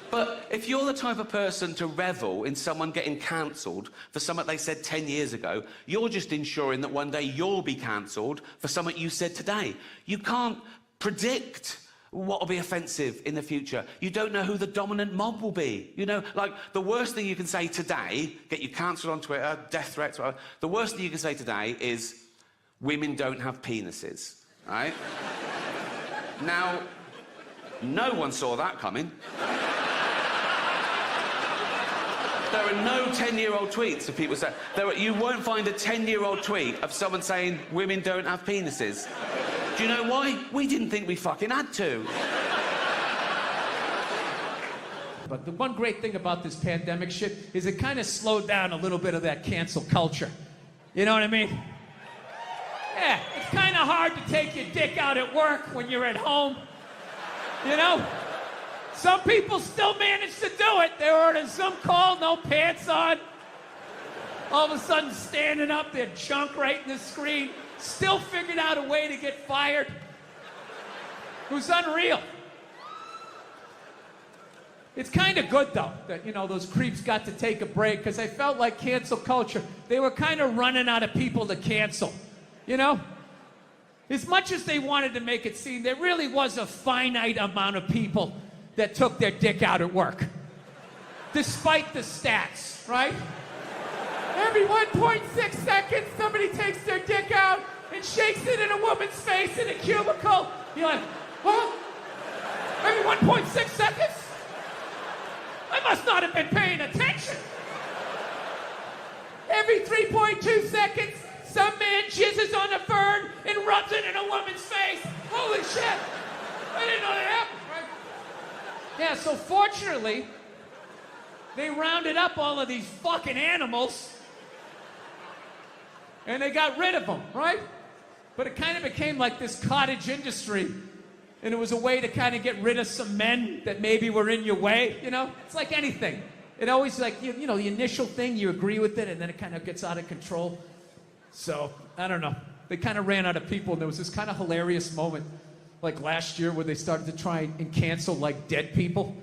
O: But if you're the type of person to revel in someone getting cancelled for something they said 10 years ago, you're just ensuring that one day you'll be cancelled for something you said today. You can't predict what will be offensive in the future. You don't know who the dominant mob will be. You know, like, the worst thing you can say today, get you cancelled on Twitter, death threats, whatever, the worst thing you can say today is, women don't have penises, right? Now, no one saw that coming. There are no 10-year-old tweets of people saying... You won't find a 10-year-old tweet of someone saying women don't have penises. Do you know why? We didn't think we fucking had to.
A: But the one great thing about this pandemic shit is it kind of slowed down a little bit of that cancel culture. You know what I mean? Yeah, it's kind of hard to take your dick out at work when you're at home. You know? Some people still manage to do it. They were in some call, no pants on. All of a sudden standing up, their junk right in the screen. Still figured out a way to get fired. It was unreal. It's kind of good, though, that, you know, those creeps got to take a break, because I felt like cancel culture, they were kind of running out of people to cancel. You know? As much as they wanted to make it seem, there really was a finite amount of people that took their dick out at work. Despite the stats, right? Every 1.6 seconds, somebody takes their dick out and shakes it in a woman's face in a cubicle. You're like, what? Every 1.6 seconds? I must not have been paying attention. Every 3.2 seconds, some man jizzes on a fern and rubs it in a woman's face. Holy shit! I didn't know that happened, right? Yeah, so fortunately, they rounded up all of these fucking animals and they got rid of them, right? But it kind of became like this cottage industry, and it was a way to kind of get rid of some men that maybe were in your way, you know? It's like anything. It always, like, you know, the initial thing, you agree with it, and then it kind of gets out of control. So, I don't know. They kind of ran out of people, and there was this kind of hilarious moment, like last year, where they started to try and cancel, like, dead people.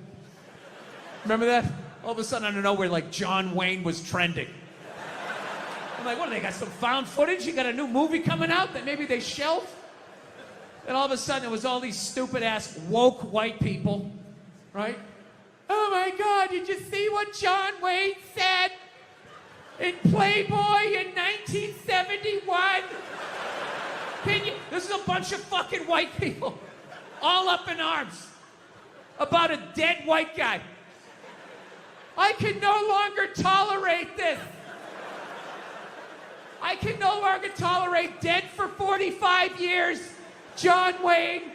A: Remember that? All of a sudden, I don't know, where, like, John Wayne was trending. I'm like, what, do they got some found footage? You got a new movie coming out that maybe they shelved? And all of a sudden, it was all these stupid-ass woke white people, right? Oh, my God, did you see what John Wayne said in Playboy in 1971? This is a bunch of fucking white people, all up in arms, about a dead white guy. I can no longer tolerate this. I can no longer tolerate dead for 45 years, John Wayne,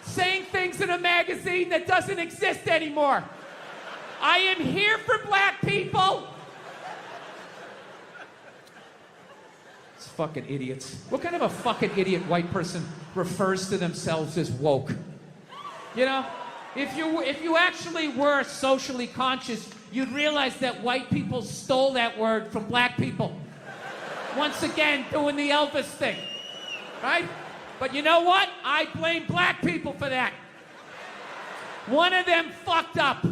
A: saying things in a magazine that doesn't exist anymore. I am here for black people. It's fucking idiots. What kind of a fucking idiot white person refers to themselves as woke? You know, if you actually were socially conscious, you'd realize that white people stole that word from black people. Once again, doing the Elvis thing, right? But you know what? I blame black people for that. One of them fucked up.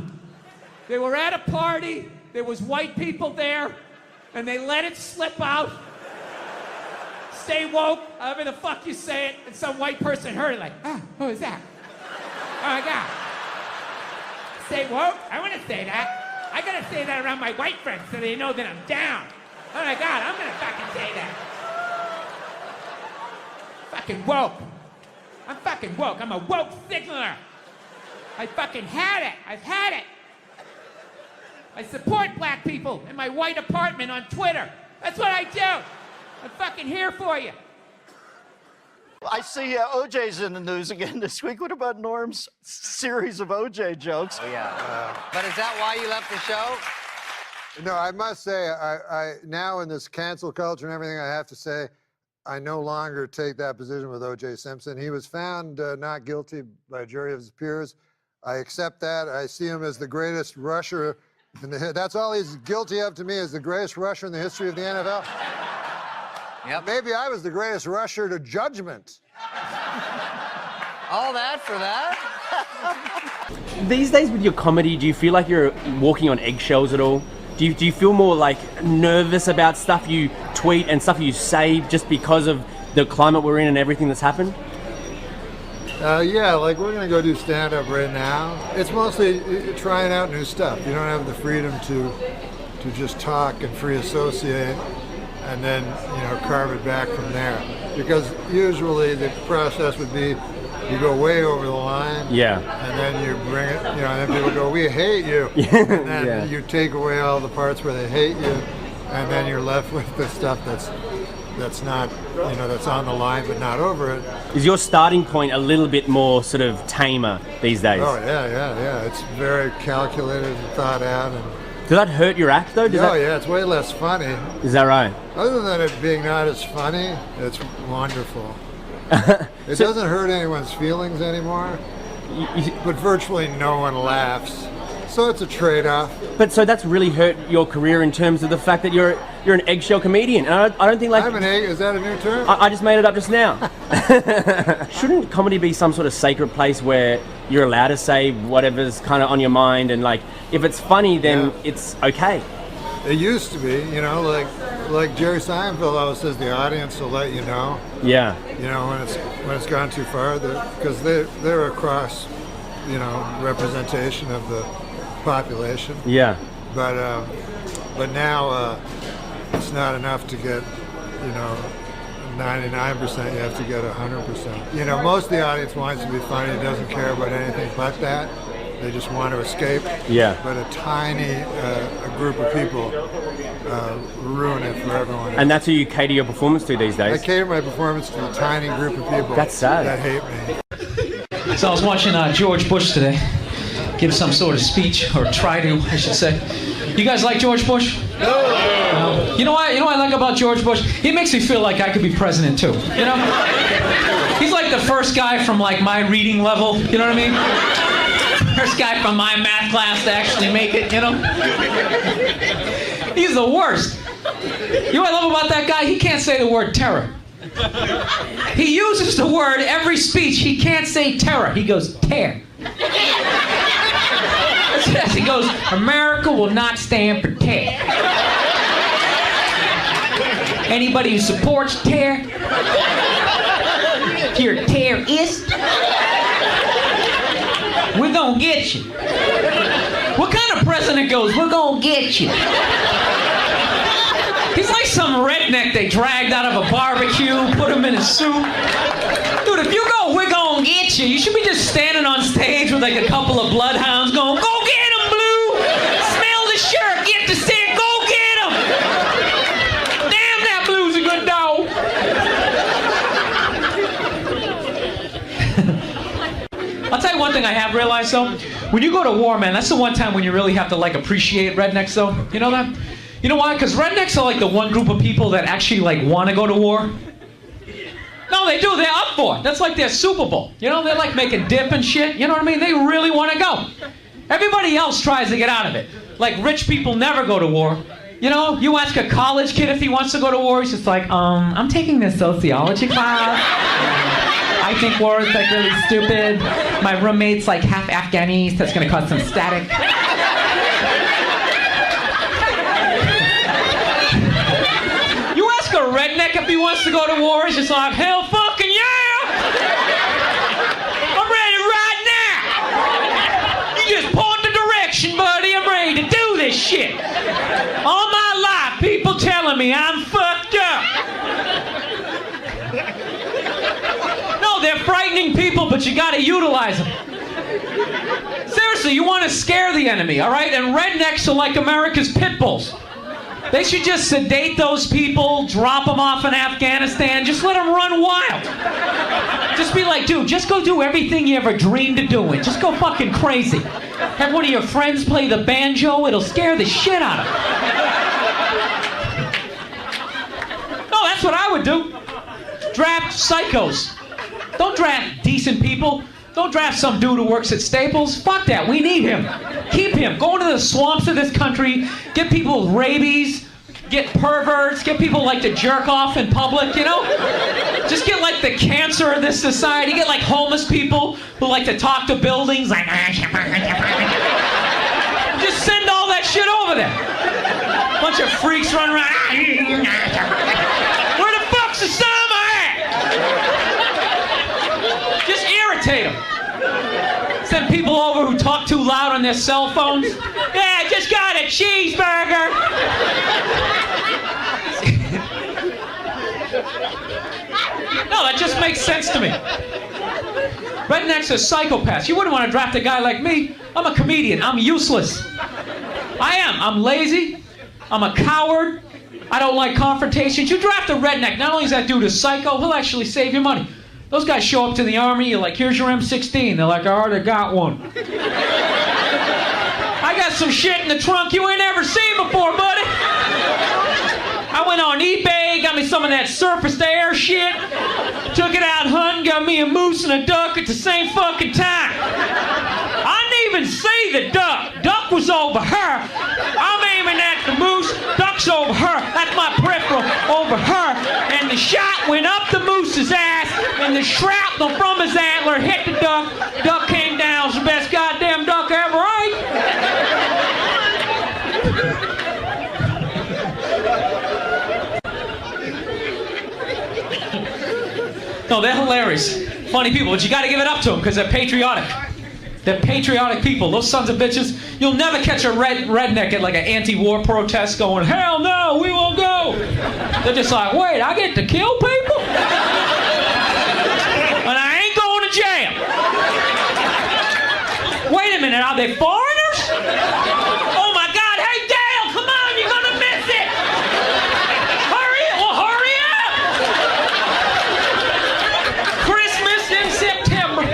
A: They were at a party, there was white people there, and they let it slip out. Stay woke, however the fuck you say it, and some white person heard it like, who is that? Oh my God. Stay woke? I want to say that. I gotta say that around my white friends so they know that I'm down. Oh my God, I'm gonna fucking say that. Fucking woke. I'm fucking woke. I'm a woke signaler. I fucking had it. I've had it. I support black people in my white apartment on Twitter. That's what I do. I'm fucking here for you.
P: I see OJ's in the news again this week. What about Norm's series of OJ jokes?
Q: Oh, yeah. But is that why you left the show?
R: No, I must say, I now in this cancel culture and everything, I have to say, I no longer take that position with O.J. Simpson. He was found not guilty by a jury of his peers. I accept that. I see him as the greatest rusher in the. That's all he's guilty of to me, is the greatest rusher in the history of the NFL.
Q: Yep.
R: Maybe I was the greatest rusher to judgment.
Q: All that for that?
M: These days with your comedy, do you feel like you're walking on eggshells at all? Do you feel more like nervous about stuff you tweet and stuff you say just because of the climate we're in and everything that's happened?
R: Yeah, like we're gonna go do stand-up right now. It's mostly trying out new stuff. You don't have the freedom to just talk and free associate and then, you know, carve it back from there. Because usually the process would be you go way over the line,
M: yeah,
R: and then you bring it, you know, and then people go, we hate you, and then
M: Yeah.
R: you take away all the parts where they hate you, and then you're left with the stuff that's not, you know, that's on the line but not over it.
M: Is your starting point a little bit more sort of tamer these days?
R: Oh yeah. It's very calculated and thought out. And
M: Does that hurt your act though?
R: yeah, it's way less funny.
M: Is that right?
R: Other than it being not as funny, it's wonderful. It doesn't hurt anyone's feelings anymore, but virtually no one laughs. So it's a trade-off.
M: But so that's really hurt your career in terms of the fact that you're an eggshell comedian. And I don't think like...
R: I'm an egg, is that a new term?
M: I just made it up just now. Shouldn't comedy be some sort of sacred place where you're allowed to say whatever's kind of on your mind and like, if it's funny, then it's okay?
R: It used to be, you know, like Jerry Seinfeld always says, the audience will let you know.
M: Yeah.
R: You know, when it's gone too far, because they're a cross, you know, representation of the population.
M: Yeah.
R: But now it's not enough to get, you know, 99%. You have to get 100%. You know, most of the audience wants to be funny. It doesn't care about anything but that. They just want to escape.
M: Yeah.
R: But a tiny a group of people ruin it for everyone else.
M: And that's who you cater your performance to these days?
R: I cater my performance to a tiny group of people.
M: That's sad.
R: That hate me.
S: So I was watching George Bush today give some sort of speech, or try to, I should say. You guys like George Bush? No. You know what I like about George Bush? He makes me feel like I could be president too. You know? He's like the first guy from like my reading level. You know what I mean? First guy from my math class to actually make it. You know? He's the worst. You know what I love about that guy? He can't say the word terror. He uses the word every speech. He can't say terror. He goes tear. He goes, America will not stand for tear. Anybody who supports tear, you're a terrorist. We're gonna get you. What kind of president goes, we're gonna get you? He's like some redneck they dragged out of a barbecue, put him in a suit. Dude, if you go, we're gonna get you, you should be just standing on stage with like a couple of bloodhounds going, go get him, Blue! Smell the shirt, get the stick, go get him! Damn, that Blue's a good dog! I'll tell you one thing I have realized though. When you go to war, man, that's the one time when you really have to like appreciate rednecks though. You know that? You know why? Because rednecks are like the one group of people that actually like want to go to war. No, they do. They're up for it. That's like their Super Bowl. You know, they're like making dip and shit. You know what I mean? They really want to go. Everybody else tries to get out of it. Like rich people never go to war. You know, you ask a college kid if he wants to go to war, he's just like, I'm taking this sociology class. I think war is like really stupid. My roommate's like half Afghanis, that's gonna cause some static. You ask a redneck if he wants to go to war, he's just like, hell fucking yeah! I'm ready right now! You just point the direction, buddy, I'm ready to do this shit. All my life, people telling me I'm fucked up. No, they're frightening people, but you gotta utilize them. Seriously, you want to scare the enemy, all right? And rednecks are like America's Pitbulls. They should just sedate those people, drop them off in Afghanistan, just let them run wild. Just be like, dude, just go do everything you ever dreamed of doing. Just go fucking crazy. Have one of your friends play the banjo, it'll scare the shit out of them. No, that's what I would do. Draft psychos. Don't draft decent people. Don't draft some dude who works at Staples. Fuck that. We need him. Keep him. Go into the swamps of this country. Get people with rabies. Get perverts. Get people who like to jerk off in public, you know? Just get like the cancer of this society. Get like homeless people who like to talk to buildings. Like, just send all that shit over there. Bunch of freaks run around. Where the fuck's the summer at? Just irritate them. Send people over who talk too loud on their cell phones. Yeah, I just got a cheeseburger. No, that just makes sense to me. Rednecks are psychopaths. You wouldn't want to draft a guy like me. I'm a comedian. I'm useless. I am. I'm lazy. I'm a coward. I don't like confrontations. You draft a redneck. Not only is that dude a psycho, he'll actually save you money. Those guys show up to the army, you're like, here's your M16. They're like, I already got one. I got some shit in the trunk you ain't ever seen before, buddy. I went on eBay, got me some of that surface to air shit, took it out hunting, got me a moose and a duck at the same fucking time. I didn't even see the duck. Duck was over her. I'm aiming at the moose, duck's over her. That's my peripheral over her. And the shot went up the moose's ass, and the shrapnel from his antler hit the duck. Duck came down. It's the best goddamn duck I ever ate. No, they're hilarious. Funny people, but you gotta give it up to them because they're patriotic. They're patriotic people. Those sons of bitches. You'll never catch a redneck at like an anti-war protest going, hell no, we won't go. They're just like, wait, I get to kill people? And I ain't going to jail. Wait a minute, are they foreigners? Oh my God, hey Dale, come on, you're gonna miss it. Hurry up. Christmas in September.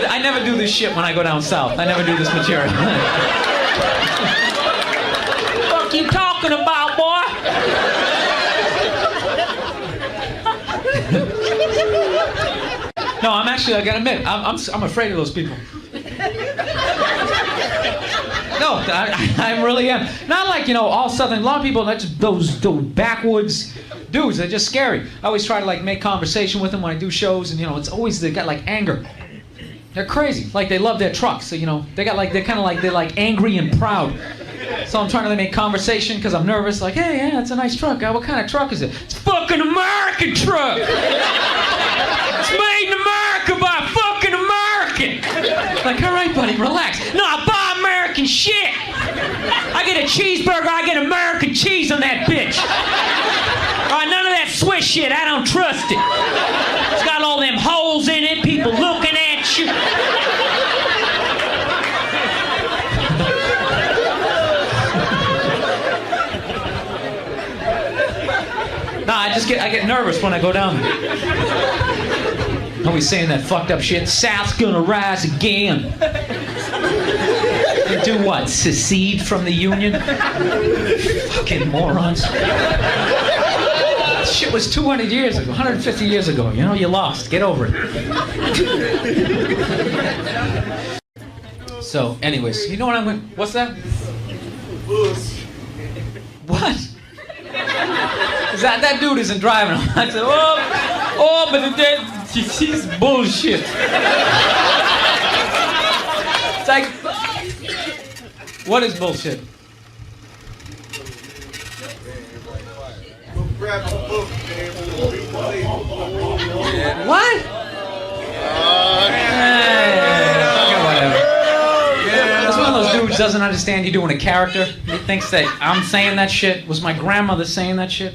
S: I never do this shit when I go down south. I never do this material. What you talking about, boy? No, I'm actually, I gotta admit, I'm afraid of those people. No, I really am. Not like, you know, all Southern, a lot of people, that's those backwoods dudes, they're just scary. I always try to like make conversation with them when I do shows, and you know, it's always, they got like anger. They're crazy. Like they love their trucks. So, you know, they're angry and proud. So I'm trying to make conversation because I'm nervous. Like, hey, yeah, it's a nice truck. What kind of truck is it? It's a fucking American truck. It's made in America by a fucking American. Like, all right, buddy, relax. No, I buy American shit. I get a cheeseburger, I get American cheese on that bitch. All right, none of that Swiss shit. I don't trust it. It's got all them holes in it, people looking at you. Nah, I get nervous when I go down there. Always saying that fucked up shit. South's gonna rise again. to do what? Secede from the Union? Fucking morons. Shit was 200 years ago, 150 years ago. You know, you lost. Get over it. So, anyways, you know what I'm going... What's that? What? That dude isn't driving. I said, but he's bullshit. It's like, what is bullshit? What? Whatever. That's one of those dudes doesn't understand you're doing a character. He thinks that I'm saying that shit. Was my grandmother saying that shit?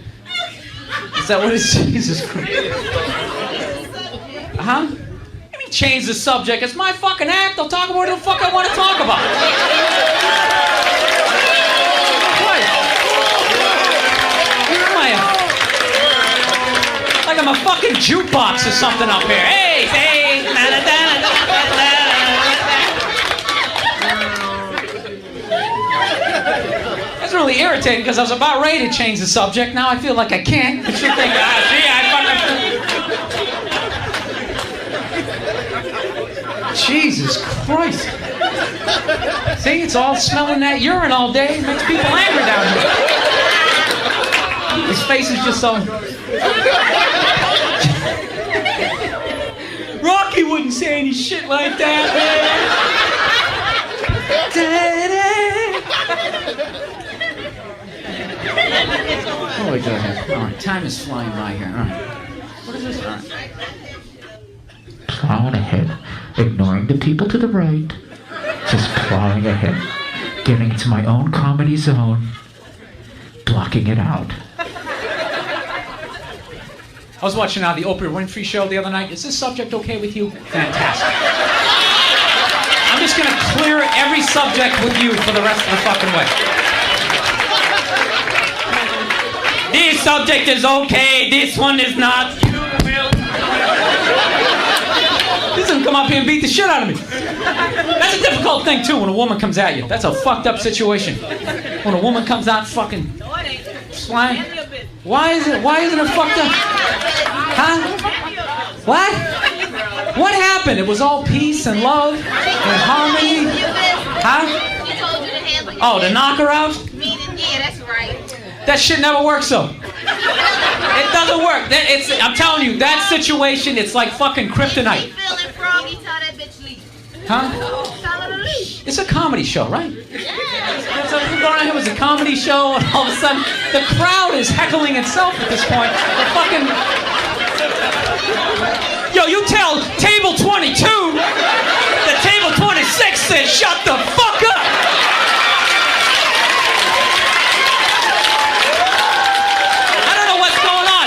S: Is that what it is? Jesus Christ. Huh? Let me change the subject. It's my fucking act. I'll talk about what the fuck I want to talk about. What? Like I'm a fucking jukebox or something up here. Hey, hey, That's really irritating because I was about ready to change the subject. Now I feel like I can't. But you're thinking, Jesus Christ. See, it's all smelling that urine all day. It makes people angry down here. His face is just so... Rocky wouldn't say any shit like that, man. Oh, go ahead. All right, time is flying by here. All right. What is this? All right.
T: Plowing ahead, ignoring the people to the right, just plowing ahead, getting into my own comedy zone, blocking it out.
S: I was watching the Oprah Winfrey show the other night. Is this subject okay with you? Fantastic. I'm just going to clear every subject with you for the rest of the fucking way. This subject is okay, this one is not. This doesn't come up here and beat the shit out of me. That's a difficult thing too when a woman comes at you. That's a fucked up situation. When a woman comes out fucking slang. Why isn't it fucked up? Huh? What? What happened? It was all peace and love and harmony. Huh? Oh, to knock her out?
U: Yeah, that's right.
S: That shit never works though. It doesn't work. I'm telling you, that situation, it's like fucking kryptonite. Huh? It's a comedy show, right? So going on here was a comedy show, and all of a sudden, the crowd is heckling itself at this point. The fucking... Yo, you tell table 22 that table 26 says, shut the fuck up! I don't know what's going on.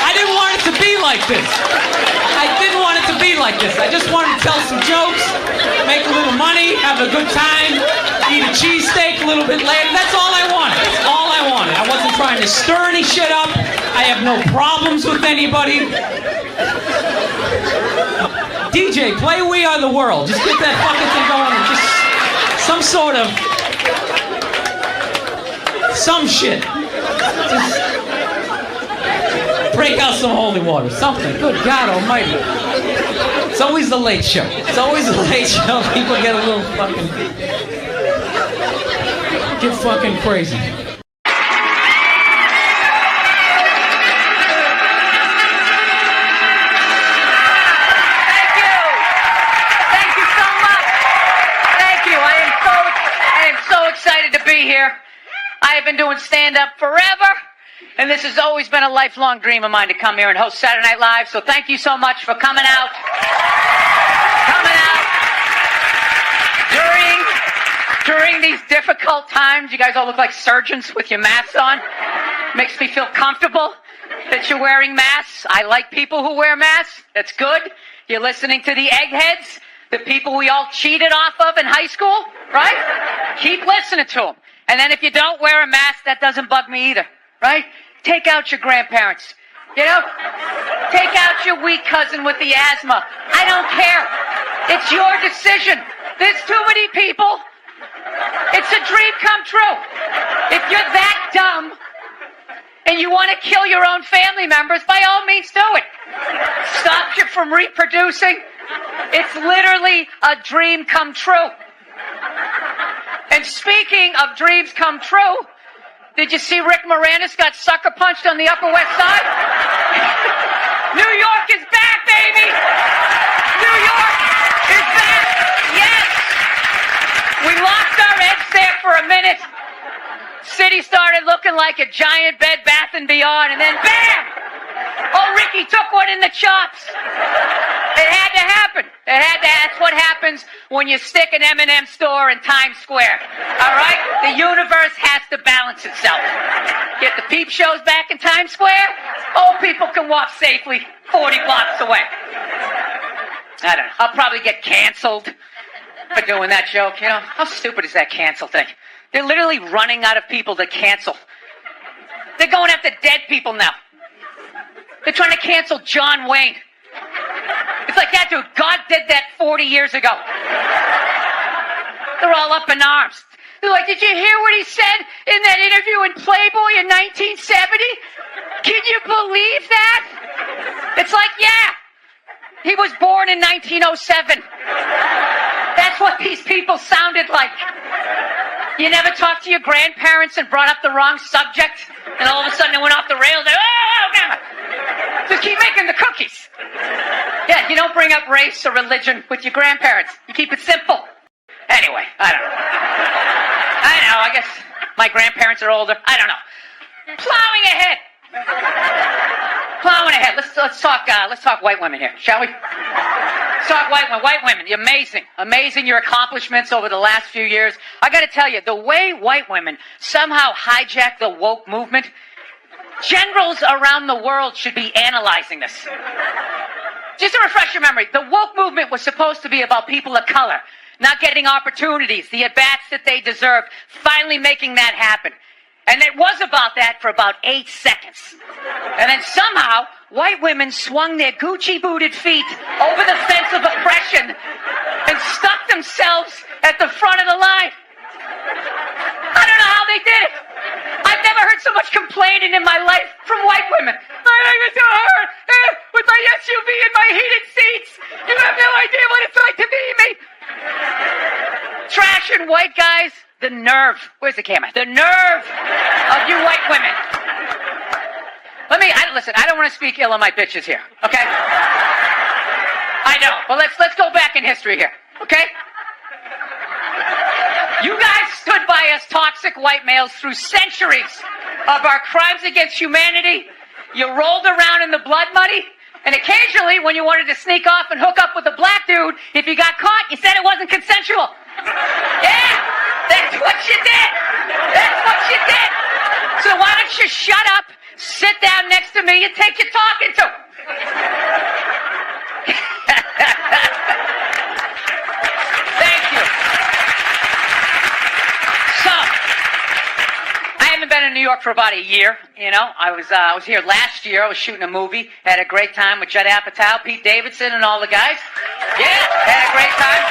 S: I didn't want it to be like this. I didn't want it to be like this. I just wanted to tell some jokes, make a little money, have a good time, eat a cheesesteak a little bit later. That's all I wanted. That's all I wanted. I wasn't trying to stir any shit up. I have no problems with anybody. DJ, play We Are the World. Just get that fucking thing going and just some sort of... some shit. Just break out some holy water. Something. Good God almighty. It's always the late show. It's always the late show. People get a little fucking... get fucking crazy.
V: Here. I have been doing stand-up forever, and this has always been a lifelong dream of mine to come here and host Saturday Night Live, so thank you so much for coming out. During these difficult times, you guys all look like surgeons with your masks on. Makes me feel comfortable that you're wearing masks. I like people who wear masks. That's good. You're listening to the eggheads, the people we all cheated off of in high school, right? Keep listening to them. And then if you don't wear a mask, that doesn't bug me either, right? Take out your grandparents, you know? Take out your weak cousin with the asthma. I don't care. It's your decision. There's too many people. It's a dream come true. If you're that dumb and you want to kill your own family members, by all means do it. Stops you from reproducing. It's literally a dream come true. And speaking of dreams come true, did you see Rick Moranis got sucker punched on the Upper West Side? New York is back, baby! New York is back! Yes! We lost our edge there for a minute. City started looking like a giant Bed Bath & Beyond, and then BAM! Oh, Ricky took one in the chops. It had to happen. That's what happens when you stick an M&M store in Times Square. All right? The universe has to balance itself. Get the peep shows back in Times Square, old people can walk safely 40 blocks away. I don't know. I'll probably get canceled for doing that joke. You know, how stupid is that cancel thing? They're literally running out of people to cancel. They're going after dead people now. They're trying to cancel John Wayne. It's like, that dude, God did that 40 years ago. They're all up in arms. They're like, did you hear what he said in that interview in Playboy in 1970? Can you believe that? It's like, yeah, he was born in 1907. That's what these people sounded like. You never talked to your grandparents and brought up the wrong subject, and all of a sudden it went off the rails. Just keep making the cookies. Yeah, you don't bring up race or religion with your grandparents. You keep it simple. Anyway, I don't know. I guess my grandparents are older. I don't know. Plowing ahead. Plowing ahead. Let's talk white women here, shall we? Let's talk white women. White women, amazing your accomplishments over the last few years. I got to tell you, the way white women somehow hijack the woke movement, generals around the world should be analyzing this. Just to refresh your memory, the woke movement was supposed to be about people of color not getting opportunities, the at-bats that they deserved, finally making that happen. And it was about that for about 8 seconds. And then somehow, white women swung their Gucci-booted feet over the fence of oppression and stuck themselves at the front of the line. I don't know how they did it. I've never heard so much complaining in my life from white women. My life is so hard. With my SUV and my heated seats. You have no idea what it's like to be me. Trashing white guys. The nerve. Where's the camera? The nerve of you white women. Listen, I don't want to speak ill of my bitches here, okay? I know. Well, let's go back in history here, okay? You guys stood by us toxic white males through centuries of our crimes against humanity. You rolled around in the blood money, and occasionally, when you wanted to sneak off and hook up with a black dude, if you got caught, you said it wasn't consensual. Yeah, that's what you did. That's what you did. So why don't you shut up, sit down next to me, and take your talking to. Thank you. So, I haven't been in New York for about a year. You know, I was here last year. I was shooting a movie. Had a great time with Judd Apatow, Pete Davidson, and all the guys. Yeah, had a great time.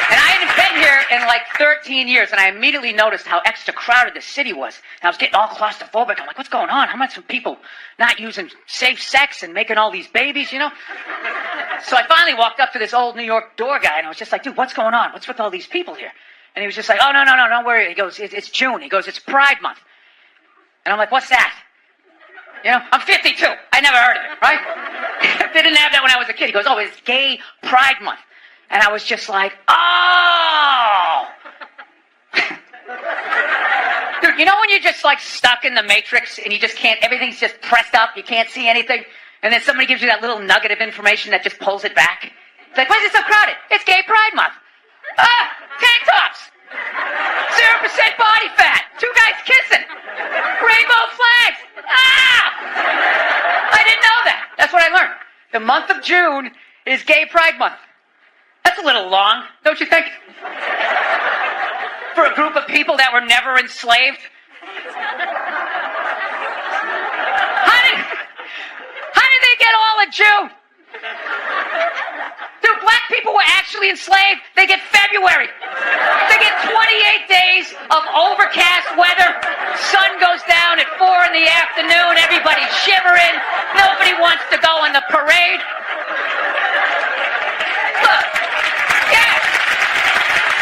V: And I hadn't been here in like 13 years, and I immediately noticed how extra crowded the city was. And I was getting all claustrophobic. I'm like, what's going on? How much some people not using safe sex and making all these babies, you know? So I finally walked up to this old New York door guy, and I was just like, dude, what's going on? What's with all these people here? And he was just like, oh, no, don't worry. He goes, it's June. He goes, it's Pride Month. And I'm like, what's that? You know, I'm 52. I never heard of it, right? They didn't have that when I was a kid. He goes, oh, it's Gay Pride Month. And I was just like, oh! Dude, you know when you're just like stuck in the Matrix and you just can't, everything's just pressed up, you can't see anything, and then somebody gives you that little nugget of information that just pulls it back? It's like, why is it so crowded? It's Gay Pride Month. Tank tops! 0% body fat! 2 guys kissing! Rainbow flags! I didn't know that. That's what I learned. The month of June is Gay Pride Month. That's a little long, don't you think? For a group of people that were never enslaved. How did they get all of June? Dude, black people were actually sexually enslaved, they get February. They get 28 days of overcast weather. Sun goes down at 4 in the afternoon. Everybody's shivering. Nobody wants to go on the parade. Look, yeah.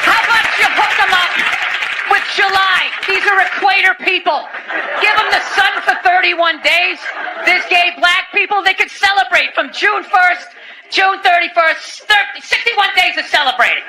V: How about you hook them up with July? These are equator people. Give them the sun for 31 days. There's gay black people. They could celebrate from June 1st, June 31st, 61 days of celebrating.